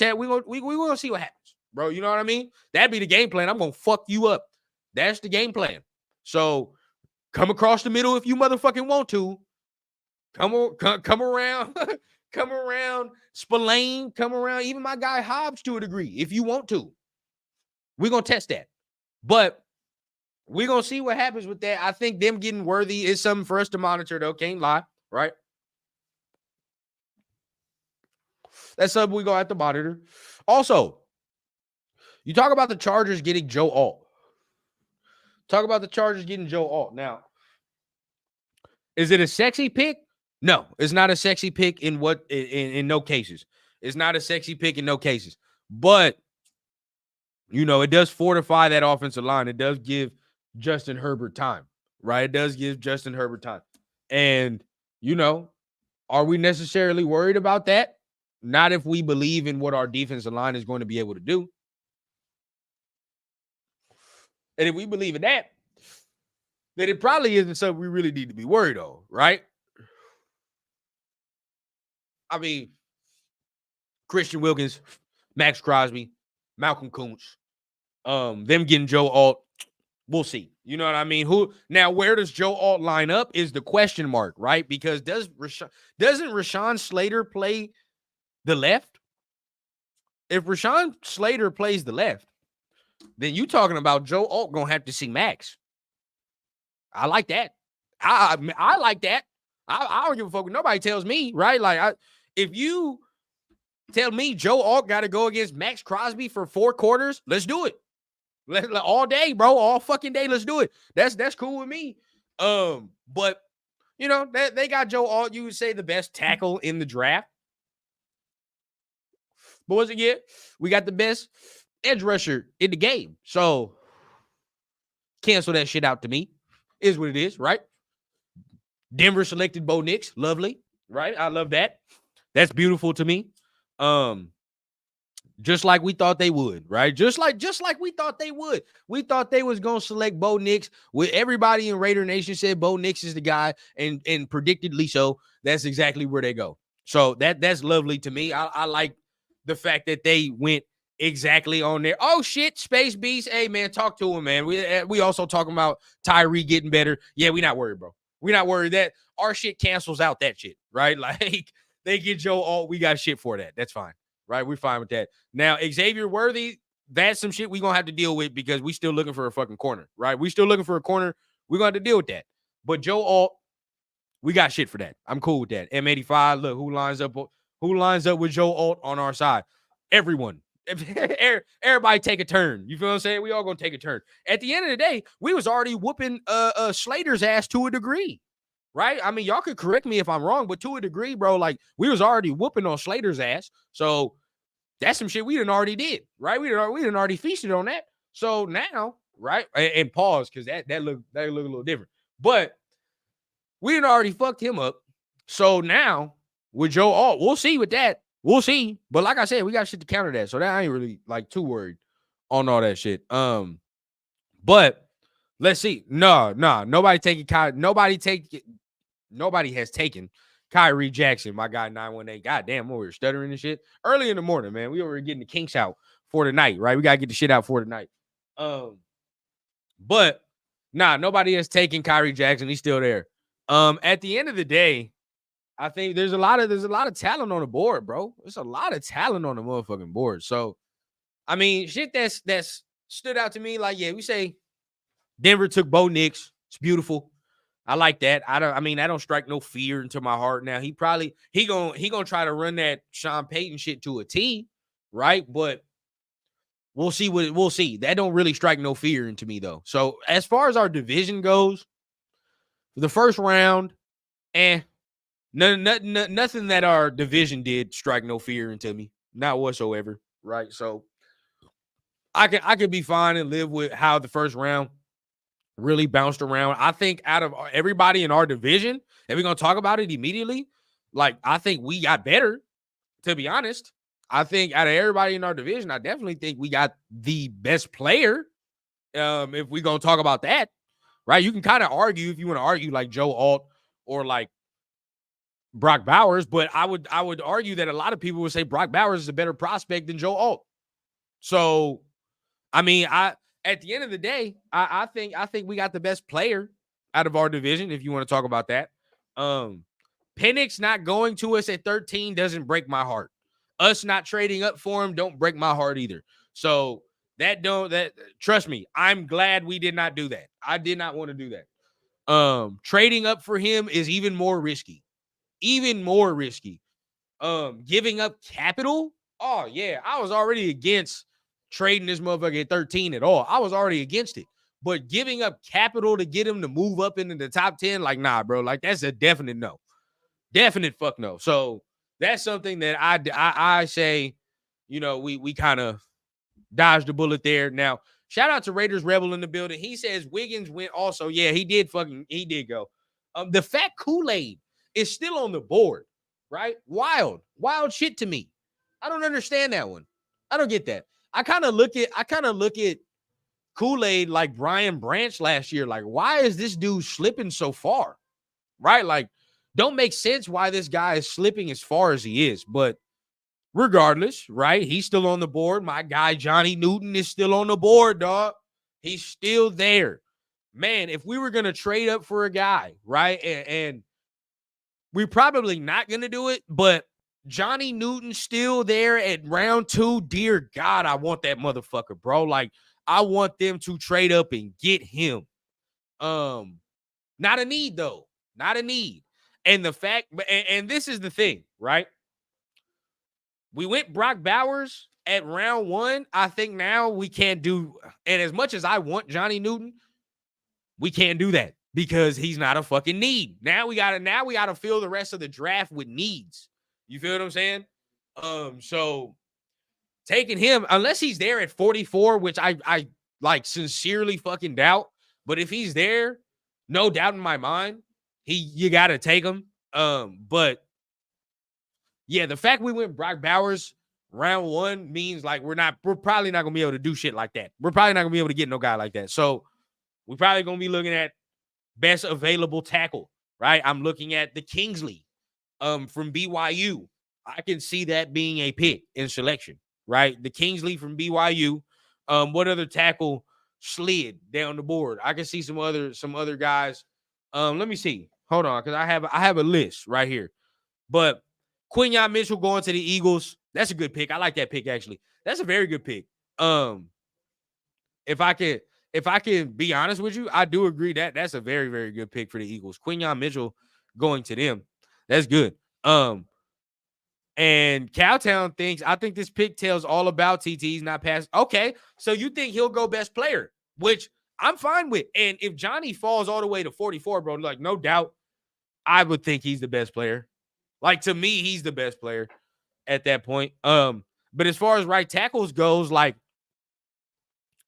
see what happens, bro. You know what I mean? That'd be the game plan. I'm gonna fuck you up. That's the game plan. So come across the middle if you motherfucking want to. Come around. Come around Spillane. Come around even my guy Hobbs to a degree if you want to. We're gonna test that. But we're going to see what happens with that. I think them getting Worthy is something for us to monitor, though. Can't lie, right? That's something we're going to have to monitor. Also, you talk about the Chargers getting Joe Alt. Talk about the Chargers getting Joe Alt. Now, is it a sexy pick? No, it's not a sexy pick in no cases. It's not a sexy pick in no cases. But, you know, it does fortify that offensive line. It does give Justin Herbert time, right? It does give Justin Herbert time. And, you know, are we necessarily worried about that? Not if we believe in what our defensive line is going to be able to do. And if we believe in that, then it probably isn't something we really need to be worried on, right? I mean, Christian Wilkins, Max Crosby, Malcolm Kuntz, them getting Joe Alt, we'll see. You know what I mean? Where does Joe Alt line up is the question mark, right? Because doesn't Rashawn Slater play the left? If Rashawn Slater plays the left, then you talking about Joe Alt gonna have to see Max. I like that. I like that. I don't give a fuck what nobody tells me, right? Like, if you tell me Joe Alt got to go against Max Crosby for 4 quarters, let's do it. All day, bro. All fucking day. Let's do it. That's cool with me. But you know, they got Joe Alt, you would say the best tackle in the draft. But once again, we got the best edge rusher in the game. So cancel that shit out to me. Is what it is, right? Denver selected Bo Nix. Lovely, right? I love that. That's beautiful to me. Just like we thought they would, right? Just like we thought they would. We thought they was gonna select Bo Nix. With everybody in Raider Nation said Bo Nix is the guy, and predictedly so. That's exactly where they go. So that's lovely to me. I like the fact that they went exactly on there. Oh shit, Space Beast. Hey man, talk to him, man. We also talking about Tyree getting better. Yeah, we not worried, bro. We not worried that our shit cancels out that shit, right? Like they get Joe Alt, we got shit for that. That's fine, right? We're fine with that. Now Xavier Worthy, that's some shit we gonna have to deal with because we still looking for a fucking corner, right? We still looking for a corner. We're gonna have to deal with that. But Joe Alt, we got shit for that. I'm cool with that. M85, look, who lines up with Joe Alt on our side? Everyone. Everybody take a turn. You feel what I'm saying? We all gonna take a turn. At the end of the day, we was already whooping Slater's ass to a degree, right? I mean, y'all could correct me if I'm wrong, but to a degree, bro, like we was already whooping on Slater's ass. So that's some shit we done already did, right? We done already feasted on that. So now, right? And pause, because that look a little different. But we done already fucked him up. So now with Joe Alt, we'll see with that. We'll see. But like I said, we got shit to counter that. So that I ain't really like too worried on all that shit. But let's see. Nobody has taken Kyrie Jackson, my guy 918. God damn, we were stuttering and shit. Early in the morning, man. We were getting the kinks out for the night, right? We gotta get the shit out for the night. But nobody has taken Kyrie Jackson. He's still there. At the end of the day, I think there's a lot of talent on the board, bro. There's a lot of talent on the motherfucking board. So, I mean, shit that's stood out to me. Like, yeah, we say Denver took Bo Nix. It's beautiful. I like that. I don't strike no fear into my heart. Now he gonna try to run that Sean Payton shit to a T, right? But we'll see. That don't really strike no fear into me though. So as far as our division goes, the first round, nothing that our division did strike no fear into me, not whatsoever, right? So I could be fine and live with how the first round really bounced around. I think out of everybody in our division, and we're gonna talk about it immediately, like I think we got better, to be honest. I think out of everybody in our division, I definitely think we got the best player. If we're gonna talk about that, right? You can kind of argue if you want to argue like Joe Alt or like Brock Bowers, but I would argue that a lot of people would say Brock Bowers is a better prospect than Joe Alt. So, I mean, at the end of the day, I think we got the best player out of our division, if you want to talk about that. Penix not going to us at 13 doesn't break my heart. Us not trading up for him don't break my heart either. So Trust me, I'm glad we did not do that. I did not want to do that. Trading up for him is even more risky. Even more risky. Giving up capital. Oh, yeah. I was already against trading this motherfucker at 13 at all. I was already against it. But giving up capital to get him to move up into the top 10, like, nah, bro. Like, that's a definite no. Definite fuck no. So that's something that I say, we kind of dodged the bullet there. Now, shout out to Raiders Rebel in the building. He says Wiggins went also. Yeah, he did go. The fat Kool-Aid is still on the board, right? Wild shit to me. I don't understand that one. I don't get that. I kind of look at Kool-Aid like Brian Branch last year. Like, why is this dude slipping so far? Right? Like, don't make sense why this guy is slipping as far as he is. But regardless, right? He's still on the board. My guy Johnny Newton is still on the board, dog. He's still there. Man, if we were going to trade up for a guy, right? And we're probably not going to do it, but Johnny Newton's still there at round 2. Dear God, I want that motherfucker, bro. Like, I want them to trade up and get him. Not a need, though. Not a need. And the fact, and this is the thing, right? We went Brock Bowers at round 1. I think now we can't do, and as much as I want Johnny Newton, we can't do that because he's not a fucking need. Now we gotta fill the rest of the draft with needs. You feel what I'm saying? So taking him, unless he's there at 44, which I like sincerely fucking doubt, but if he's there, no doubt in my mind, you gotta take him. But yeah, the fact we went Brock Bowers round 1 means like we're probably not gonna be able to do shit like that. We're probably not gonna be able to get no guy like that. So we're probably gonna be looking at best available tackle, right? I'm looking at the Kingsley from BYU. I can see that being a pick in selection, right? The Kingsley from BYU. What other tackle slid down the board? I can see some other guys. Let me see. Hold on, because I have a list right here. But Quinyon Mitchell going to the Eagles. That's a good pick. I like that pick, actually. That's a very good pick. If I can be honest with you, I do agree that that's a very, very good pick for the Eagles. Quinyon Mitchell going to them. That's good. And Cowtown I think this pick tells all about TT's not past. Okay, so you think he'll go best player, which I'm fine with. And if Johnny falls all the way to 44, bro, like no doubt, I would think he's the best player. Like, to me, he's the best player at that point. But as far as right tackles goes, like,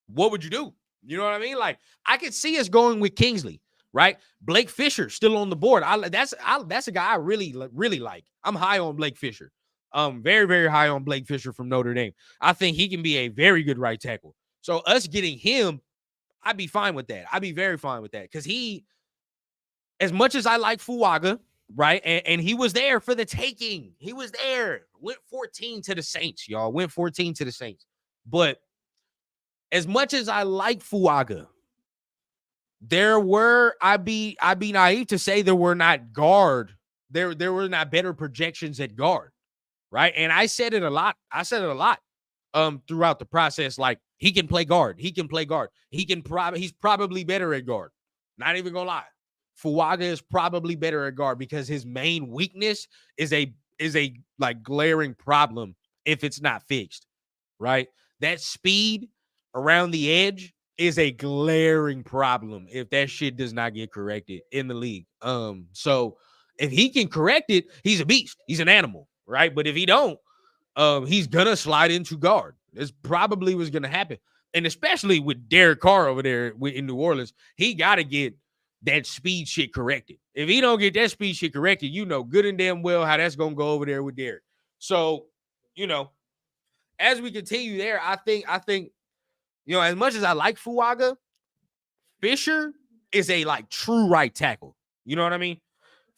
what would you do? You know what I mean? Like, I could see us going with Kingsley, right? Blake Fisher still on the board. That's a guy I really, really like. I'm high on Blake Fisher. Very, very high on Blake Fisher from Notre Dame. I think he can be a very good right tackle. So us getting him, I'd be fine with that. I'd be very fine with that because as much as I like Fuaga, right? And he was there for the taking. He was there. Went 14 to the Saints, y'all. Went 14 to the Saints. But as much as I like Fuaga, I'd be naive to say there were not there were not better projections at guard, right? And I said it a lot. Throughout the process. Like, he can play guard. He's probably better at guard. Not even gonna lie. Fuaga is probably better at guard because his main weakness is a like glaring problem if it's not fixed, right? That speed around the edge is a glaring problem if that shit does not get corrected in the league. So if he can correct it, he's a beast. He's an animal, right? But if he don't, he's gonna slide into guard. This probably was gonna happen, and especially with Derek Carr over there in New Orleans, he got to get that speed shit corrected. If he don't get that speed shit corrected, you know good and damn well how that's gonna go over there with Derek. So, as we continue there, I think, as much as I like Fuaga, Fisher is a like true right tackle. You know what I mean?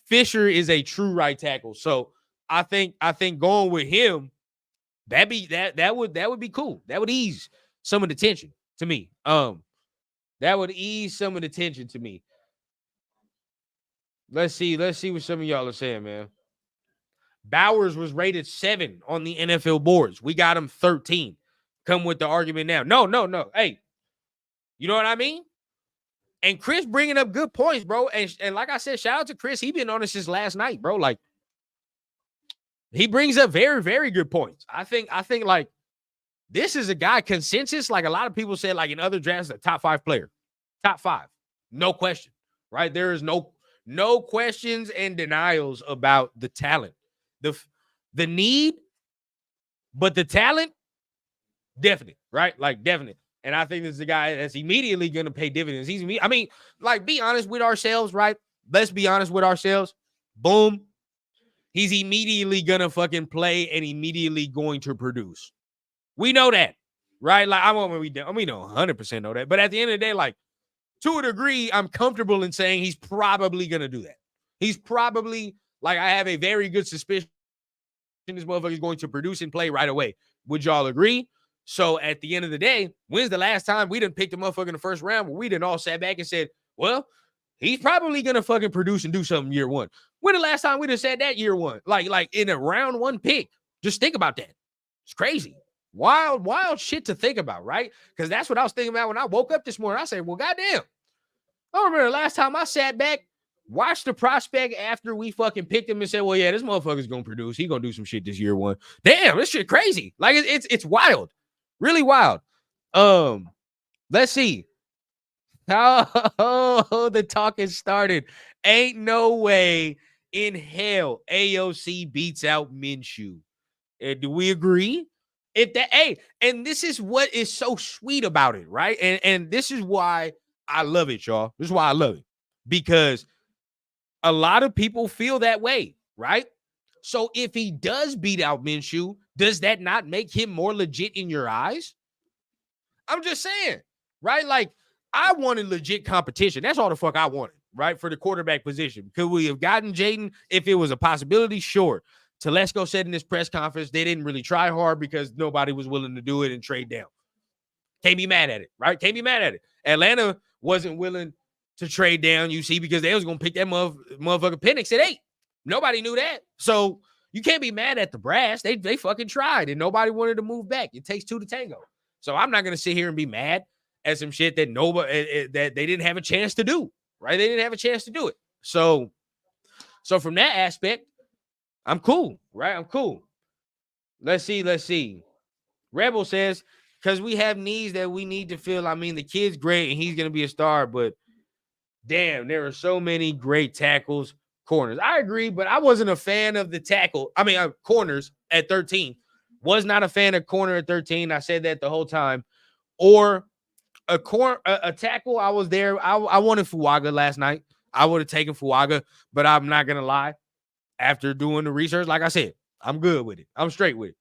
Fisher is a true right tackle. So I think going with him, that would be cool. That would ease some of the tension to me. That would ease some of the tension to me. Let's see what some of y'all are saying, man. Bowers was rated 7 on the NFL boards. We got him 13. come with the argument now. No. Hey, you know what I mean? And Chris bringing up good points, bro. And like I said, shout out to Chris. He been on this since last night, bro. Like, he brings up very, very good points. I think like this is a guy consensus. Like a lot of people said, like in other drafts, a top 5 player, top 5, no question, right? There is no questions and denials about the talent, the need, but the talent, definite, right? Like definite. And I think this is the guy that's immediately going to pay dividends. I mean, like, be honest with ourselves, right? Let's be honest with ourselves. Boom. He's immediately going to fucking play and immediately going to produce. We know that, right? Like, we know 100% know that. But at the end of the day, like, to a degree, I'm comfortable in saying he's probably going to do that. He's probably, like, I have a very good suspicion this motherfucker is going to produce and play right away. Would y'all agree? So at the end of the day, when's the last time we done picked a motherfucker in the first round where we done all sat back and said, well, he's probably going to fucking produce and do something year one? When the last time we done said that year one? Like in a round 1 pick. Just think about that. It's crazy. Wild shit to think about, right? Because that's what I was thinking about when I woke up this morning. I said, well, goddamn. I remember the last time I sat back, watched the prospect after we fucking picked him and said, well, yeah, this motherfucker's going to produce. He's going to do some shit this year one. Damn, this shit crazy. Like, it's wild. Really wild. Let's see. Oh, the talk has started. Ain't no way in hell AOC beats out Minshew. Do we agree? And this is what is so sweet about it, right? And this is why I love it, y'all. This is why I love it. Because a lot of people feel that way, right? So if he does beat out Minshew, does that not make him more legit in your eyes? I'm just saying, right? Like, I wanted legit competition. That's all the fuck I wanted, right? For the quarterback position. Could we have gotten Jaden if it was a possibility? Sure. Telesco said in this press conference, they didn't really try hard because nobody was willing to do it and trade down. Can't be mad at it, right? Can't be mad at it. Atlanta wasn't willing to trade down, you see, because they was going to pick that motherfucker Penix at 8. Nobody knew that. So you can't be mad at the brass. They fucking tried and nobody wanted to move back. It takes 2 to tango. So I'm not going to sit here and be mad at some shit that that they didn't have a chance to do, right? They didn't have a chance to do it. So from that aspect, I'm cool, right? I'm cool. Let's see. Rebel says, because we have needs that we need to fill. I mean, the kid's great and he's going to be a star, but damn, there are so many great tackles, corners. I agree, but I wasn't a fan of the corners at 13. Was not a fan of corner at 13. I said that the whole time. Or a tackle. I was there. I wanted Fuaga last night. I would have taken Fuaga, but I'm not going to lie. After doing the research, like I said, I'm good with it. I'm straight with it.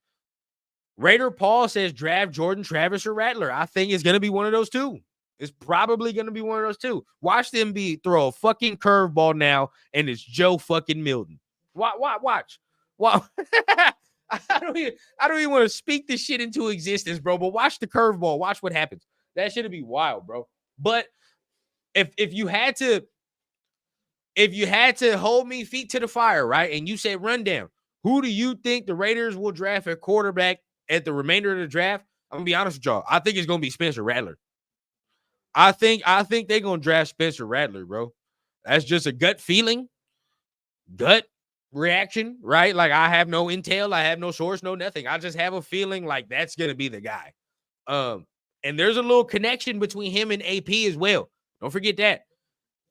Raider Paul says draft Jordan, Travis, or Rattler. I think it's going to be one of those two. It's probably going to be one of those two. Watch them throw a fucking curveball now, and it's Joe fucking Milton. Watch. I don't even want to speak this shit into existence, bro. But watch the curveball. Watch what happens. That shit'll be wild, bro. But if you had to hold me feet to the fire, right? And you said rundown, who do you think the Raiders will draft at quarterback at the remainder of the draft? I'm gonna be honest with y'all. I think it's gonna be Spencer Rattler. I think they're gonna draft Spencer Rattler, bro. That's just a gut feeling, gut reaction, right? Like, I have no intel, I have no source, no nothing. I just have a feeling like that's gonna be the guy. And there's a little connection between him and AP as well. Don't forget that.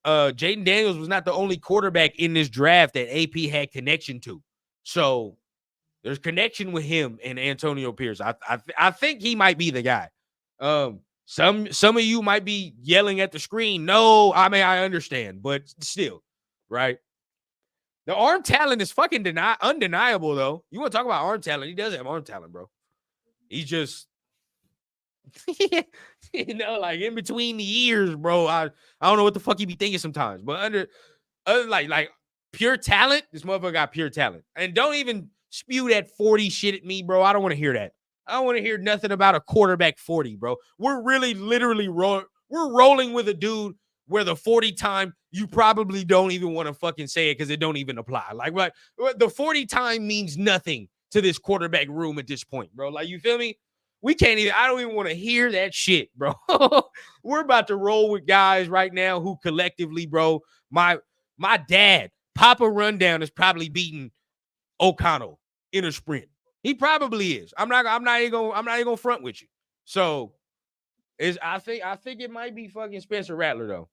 Jaden Daniels was not the only quarterback in this draft that AP had connection to. So there's connection with him and Antonio Pierce. I think he might be the guy. Some of you might be yelling at the screen. No, I mean, I understand, but still, right? The arm talent is fucking undeniable, though. You want to talk about arm talent? He does have arm talent, bro. He's just, like in between the years, bro. I don't know what the fuck he be thinking sometimes, but under like pure talent, this motherfucker got pure talent. And don't even spew that 40 shit at me, bro. I don't want to hear that. I don't want to hear nothing about a quarterback 40, bro. We're really literally we're rolling with a dude where the 40 time you probably don't even want to fucking say it because it don't even apply. Like, what the 40 time means nothing to this quarterback room at this point, bro. Like, you feel me? We can't even, I don't even want to hear that shit, bro. We're about to roll with guys right now who collectively, bro, my dad, Papa Rundown, is probably beating O'Connell in a sprint. He probably is. I'm not even gonna front with you. So I think it might be fucking Spencer Rattler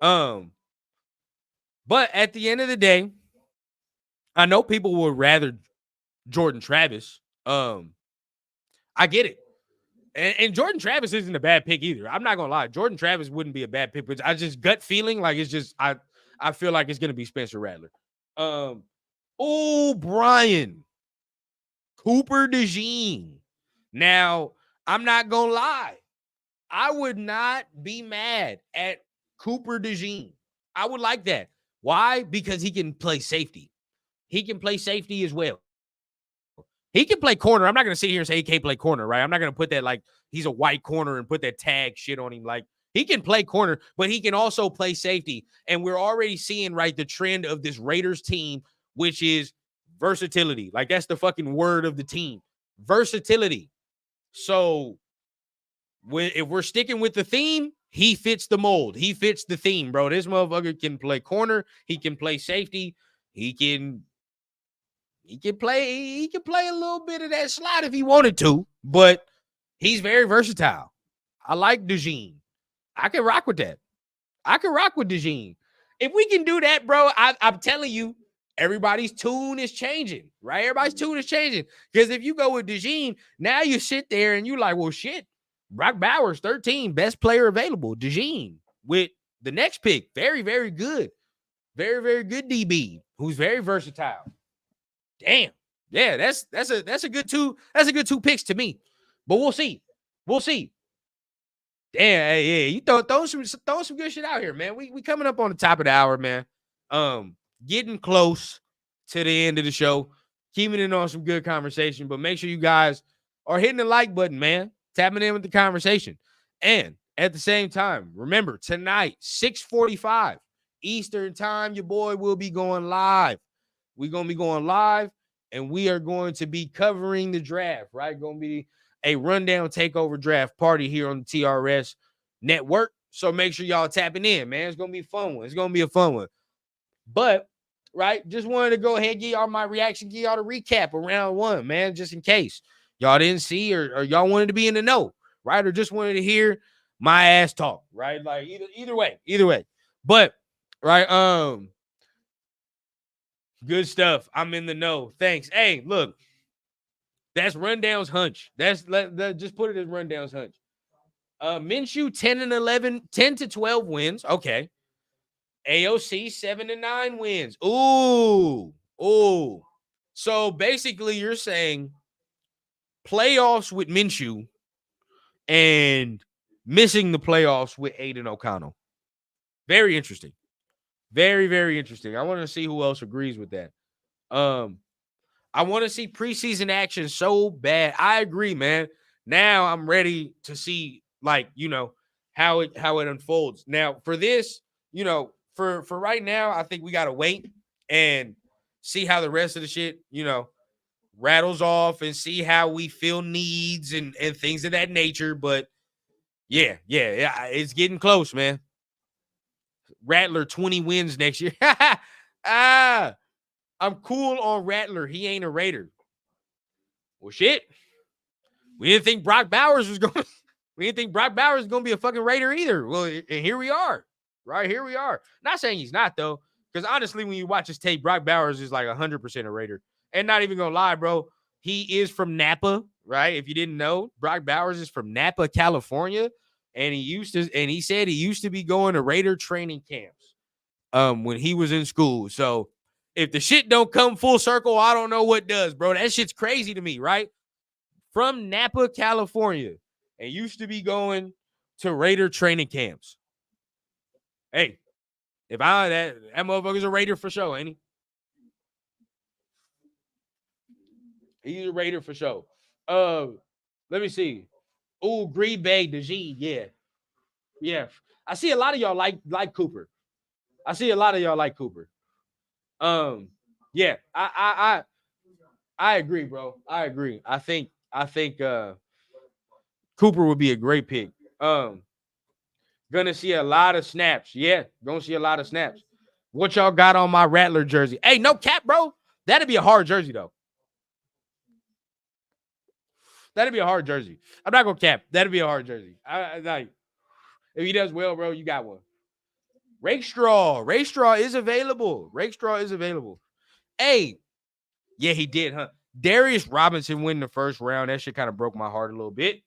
though. But at the end of the day, I know people would rather Jordan Travis. I get it. And Jordan Travis isn't a bad pick either. I'm not gonna lie. Jordan Travis wouldn't be a bad pick, but I just gut feeling like it's just I feel like it's gonna be Spencer Rattler. Brian Cooper DeJean. Now, I'm not gonna lie. I would not be mad at Cooper DeJean. I would like that. Why? Because he can play safety. He can play safety as well. He can play corner. I'm not going to sit here and say he can't play corner, right? I'm not going to put that like he's a white corner and put that tag shit on him. Like, he can play corner, but he can also play safety. And we're already seeing, right, the trend of this Raiders team, which is versatility. Like, that's the fucking word of the team. Versatility. So, if we're sticking with the theme, he fits the mold. He fits the theme, bro. This motherfucker can play corner. He can play safety. He can play a little bit of that slot if he wanted to, but he's very versatile. I like DeJean. I can rock with that. I can rock with DeJean. If we can do that, bro, I'm telling you, everybody's tune is changing, right? Everybody's tune is changing. Because if you go with DeJean, now you sit there and you're like, well, shit, Brock Bowers, 13, best player available. DeJean with the next pick, very, very good. Very, very good DB, who's very versatile. Damn. Yeah, that's a good two. That's a good 2 picks to me. But we'll see. We'll see. Damn, yeah, you throw some good shit out here, man. We coming up on the top of the hour, man. Getting close to the end of the show. Keeping it on some good conversation, but make sure you guys are hitting the like button, man. Tapping in with the conversation. And at the same time, remember, tonight, 6:45 Eastern time, your boy will be going live. We're going to be going live, and we are going to be covering the draft, right? Going to be a rundown takeover draft party here on the TRS network. So make sure y'all tapping in, man. It's going to be a fun one. It's going to be a fun one. But, right, just wanted to go ahead and give y'all my reaction, give y'all the recap of round 1, man, just in case y'all didn't see or y'all wanted to be in the know, right? Or just wanted to hear my ass talk, right? Like either way. But, right, good stuff. I'm in the know. Thanks. Hey, look, that's Rundown's hunch. Just put it as Rundown's hunch. Minshew 10 to 12 wins. Okay. AOC 7 to 9 wins. Ooh. So basically, you're saying playoffs with Minshew and missing the playoffs with Aiden O'Connell. Very interesting. Very, very interesting. I want to see who else agrees with that. I want to see preseason action so bad. I agree, man. Now I'm ready to see, like, how it unfolds. Now, for this, for right now, I think we got to wait and see how the rest of the shit, rattles off and see how we feel needs and things of that nature. But yeah, it's getting close, man. Rattler 20 wins next year. I'm cool on Rattler. He ain't a Raider. Well, shit. We didn't think Brock Bowers was going to be a fucking Raider either. Well, and here we are. Right here we are. Not saying he's not, though, because honestly, when you watch his tape, Brock Bowers is like 100% a Raider. And not even going to lie, bro, he is from Napa, right? If you didn't know, Brock Bowers is from Napa, California. And he said he used to be going to Raider training camps when he was in school. So if the shit don't come full circle, I don't know what does, bro. That shit's crazy to me, right? From Napa, California, and used to be going to Raider training camps. Hey, if that motherfucker's a Raider for sure, ain't he? He's a Raider for sure. Let me see. Oh, Green Bay, DeJean, yeah. I see a lot of y'all like Cooper. Yeah, I agree, bro. I agree. I think Cooper would be a great pick. Gonna see a lot of snaps. Yeah, gonna see a lot of snaps. What y'all got on my Rattler jersey? Hey, no cap, bro. That'd be a hard jersey, though. That'd be a hard jersey. I'm not gonna cap. That'd be a hard jersey. I like if he does well, bro, you got one. Rakestraw is available. Rakestraw is available. Hey, yeah, he did, huh? Darius Robinson win the first round. That shit kind of broke my heart a little bit.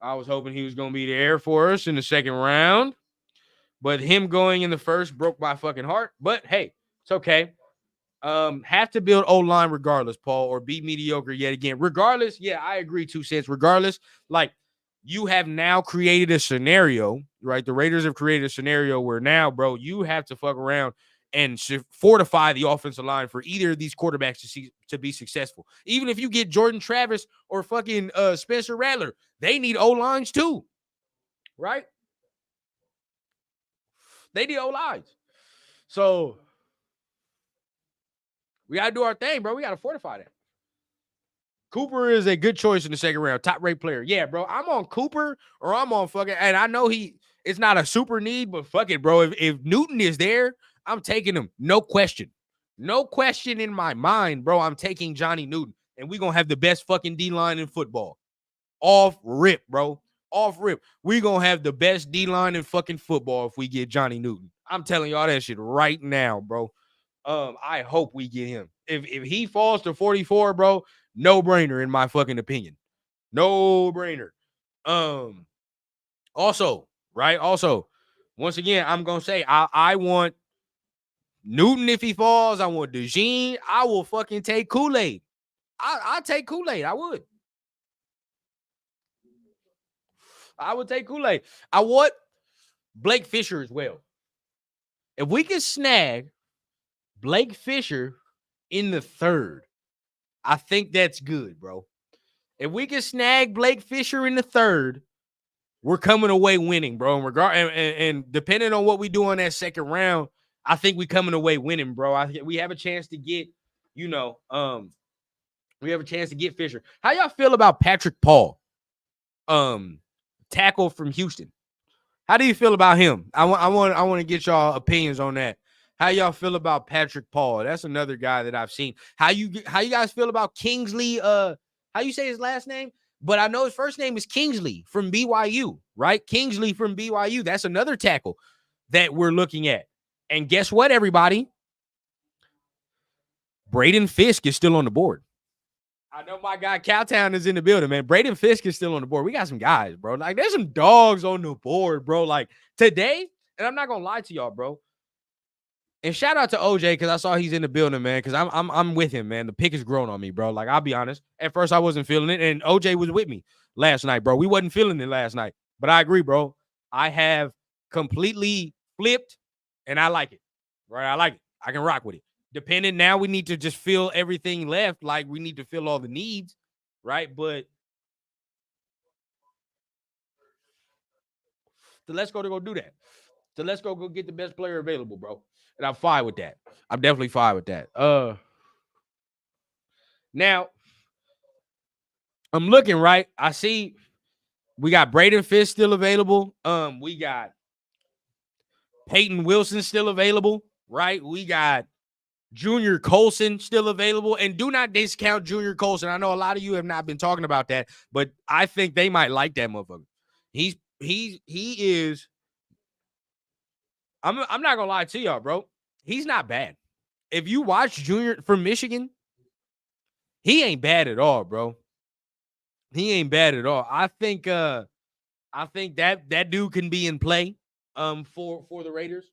I was hoping he was gonna be there for us in the second round, but him going in the first broke my fucking heart. But hey, it's okay. Have to build O-line regardless, Paul, or be mediocre yet again. Regardless, yeah, I agree, 2 cents. Regardless, like you have now created a scenario, right? The Raiders have created a scenario where now, bro, you have to fuck around and fortify the offensive line for either of these quarterbacks to be successful. Even if you get Jordan Travis or fucking Spencer Rattler, they need O-lines too, right? They need O-lines. So we got to do our thing, bro. We got to fortify that. Cooper is a good choice in the second round. Top rate player. Yeah, bro. I'm on Cooper or I'm on fucking, and I know it's not a super need, but fuck it, bro. If Newton is there, I'm taking him. No question. No question in my mind, bro. I'm taking Johnny Newton, and we're going to have the best fucking D-line in football. Off rip, bro. Off rip. We're going to have the best D-line in fucking football if we get Johnny Newton. I'm telling y'all that shit right now, bro. I hope we get him. If he falls to 44, bro, no brainer in my fucking opinion. No brainer. Also, right? Also, once again, I'm gonna say I want Newton if he falls. I want DeJean. I will fucking take Kool-Aid. I'll take Kool-Aid. I would take Kool-Aid. I want Blake Fisher as well. If we can snag Blake Fisher in the third, I think that's good, bro. If we can snag Blake Fisher in the third, we're coming away winning, bro. And depending on what we do on that second round, I think we're coming away winning, bro. We have a chance to get, we have a chance to get Fisher. How y'all feel about Patrick Paul, tackle from Houston? How do you feel about him? I want to get y'all opinions on that. How y'all feel about Patrick Paul? That's another guy that I've seen. How you guys feel about Kingsley? How you say his last name? But I know his first name is Kingsley from BYU, right? Kingsley from BYU. That's another tackle that we're looking at. And guess what, everybody? Braden Fisk is still on the board. I know my guy Cowtown is in the building, man. Braden Fisk is still on the board. We got some guys, bro. Like, there's some dogs on the board, bro. Like, today, and I'm not going to lie to y'all, bro. And shout out to OJ because I saw he's in the building, man. Because I'm with him, man. The pick is growing on me, bro. Like, I'll be honest. At first, I wasn't feeling it, and OJ was with me last night, bro. We wasn't feeling it last night, but I agree, bro. I have completely flipped, and I like it. Right? I like it. I can rock with it. Depending now, we need to just fill everything left. Like, we need to fill all the needs, right? But so let's go do that. So let's go get the best player available, bro. And I'm fine with that. I'm definitely fine with that. Now, I'm looking, right? I see we got Braden Fisk still available. We got Peyton Wilson still available, right? We got Junior Colson still available. And do not discount Junior Colson. I know a lot of you have not been talking about that, but I think they might like that motherfucker. He is. I'm not gonna lie to y'all, bro. He's not bad. If you watch Junior from Michigan, he ain't bad at all, bro. He ain't bad at all. I think that dude can be in play for the Raiders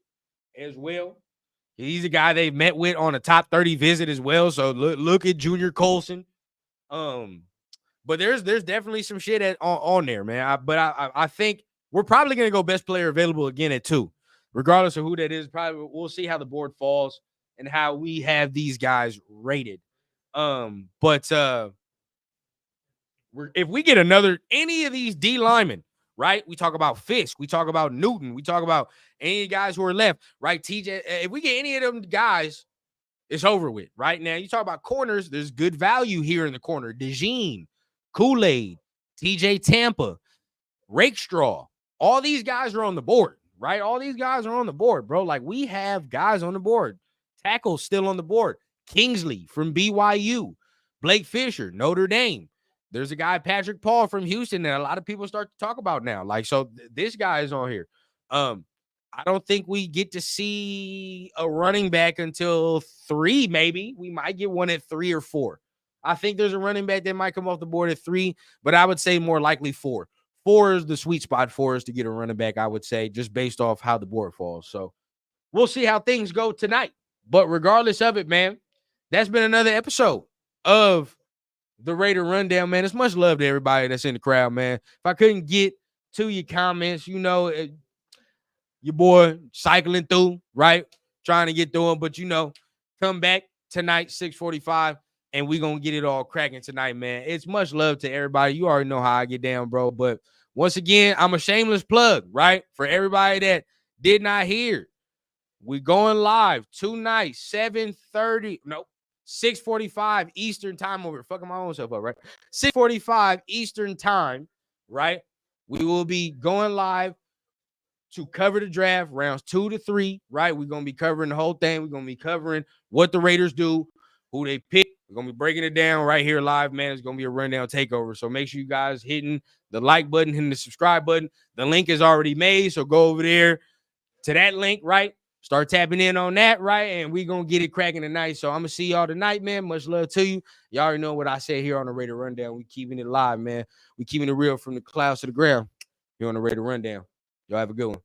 as well. He's a guy they've met with on a top 30 visit as well. So look at Junior Colson. But there's definitely some shit on there, man. I think we're probably gonna go best player available again at 2. Regardless of who that is, probably we'll see how the board falls and how we have these guys rated. But if we get any of these D linemen, right? We talk about Fisk, we talk about Newton, we talk about any guys who are left, right? TJ, if we get any of them guys, it's over with, right? Now you talk about corners, there's good value here in the corner. DeJean, Kool-Aid, TJ Tampa, Rakestraw. All these guys are on the board, right? All these guys are on the board, bro. Like, we have guys on the board. Tackle still on the board. Kingsley from BYU. Blake Fisher, Notre Dame. There's a guy, Patrick Paul from Houston, that a lot of people start to talk about now. Like, so this guy is on here. I don't think we get to see a running back until 3, maybe. We might get one at 3 or 4. I think there's a running back that might come off the board at 3, but I would say more likely 4. 4 is the sweet spot for us to get a running back, I would say, just based off how the board falls. So we'll see how things go tonight. But regardless of it, man, that's been another episode of the Raider Rundown, man. It's much love to everybody that's in the crowd, man. If I couldn't get to your comments, you know, your boy cycling through, right? Trying to get through them, but, you know, come back tonight, 6:45. And we're going to get it all cracking tonight, man. It's much love to everybody. You already know how I get down, bro. But once again, I'm a shameless plug, right? For everybody that did not hear, we're going live tonight, 6:45 Eastern time over. Fucking my own self up, right? 6:45 Eastern time, right? We will be going live to cover the draft, rounds 2 to 3, right? We're going to be covering the whole thing. We're going to be covering what the Raiders do, who they pick. We're going to be breaking it down right here live, man. It's going to be a rundown takeover. So make sure you guys hitting the like button, hitting the subscribe button. The link is already made, so go over there to that link, right? Start tapping in on that, right? And we're going to get it cracking tonight. So I'm going to see y'all tonight, man. Much love to you. Y'all already know what I say here on the Raider Rundown. We keeping it live, man. We keeping it real from the clouds to the ground here on the Raider Rundown. Y'all have a good one.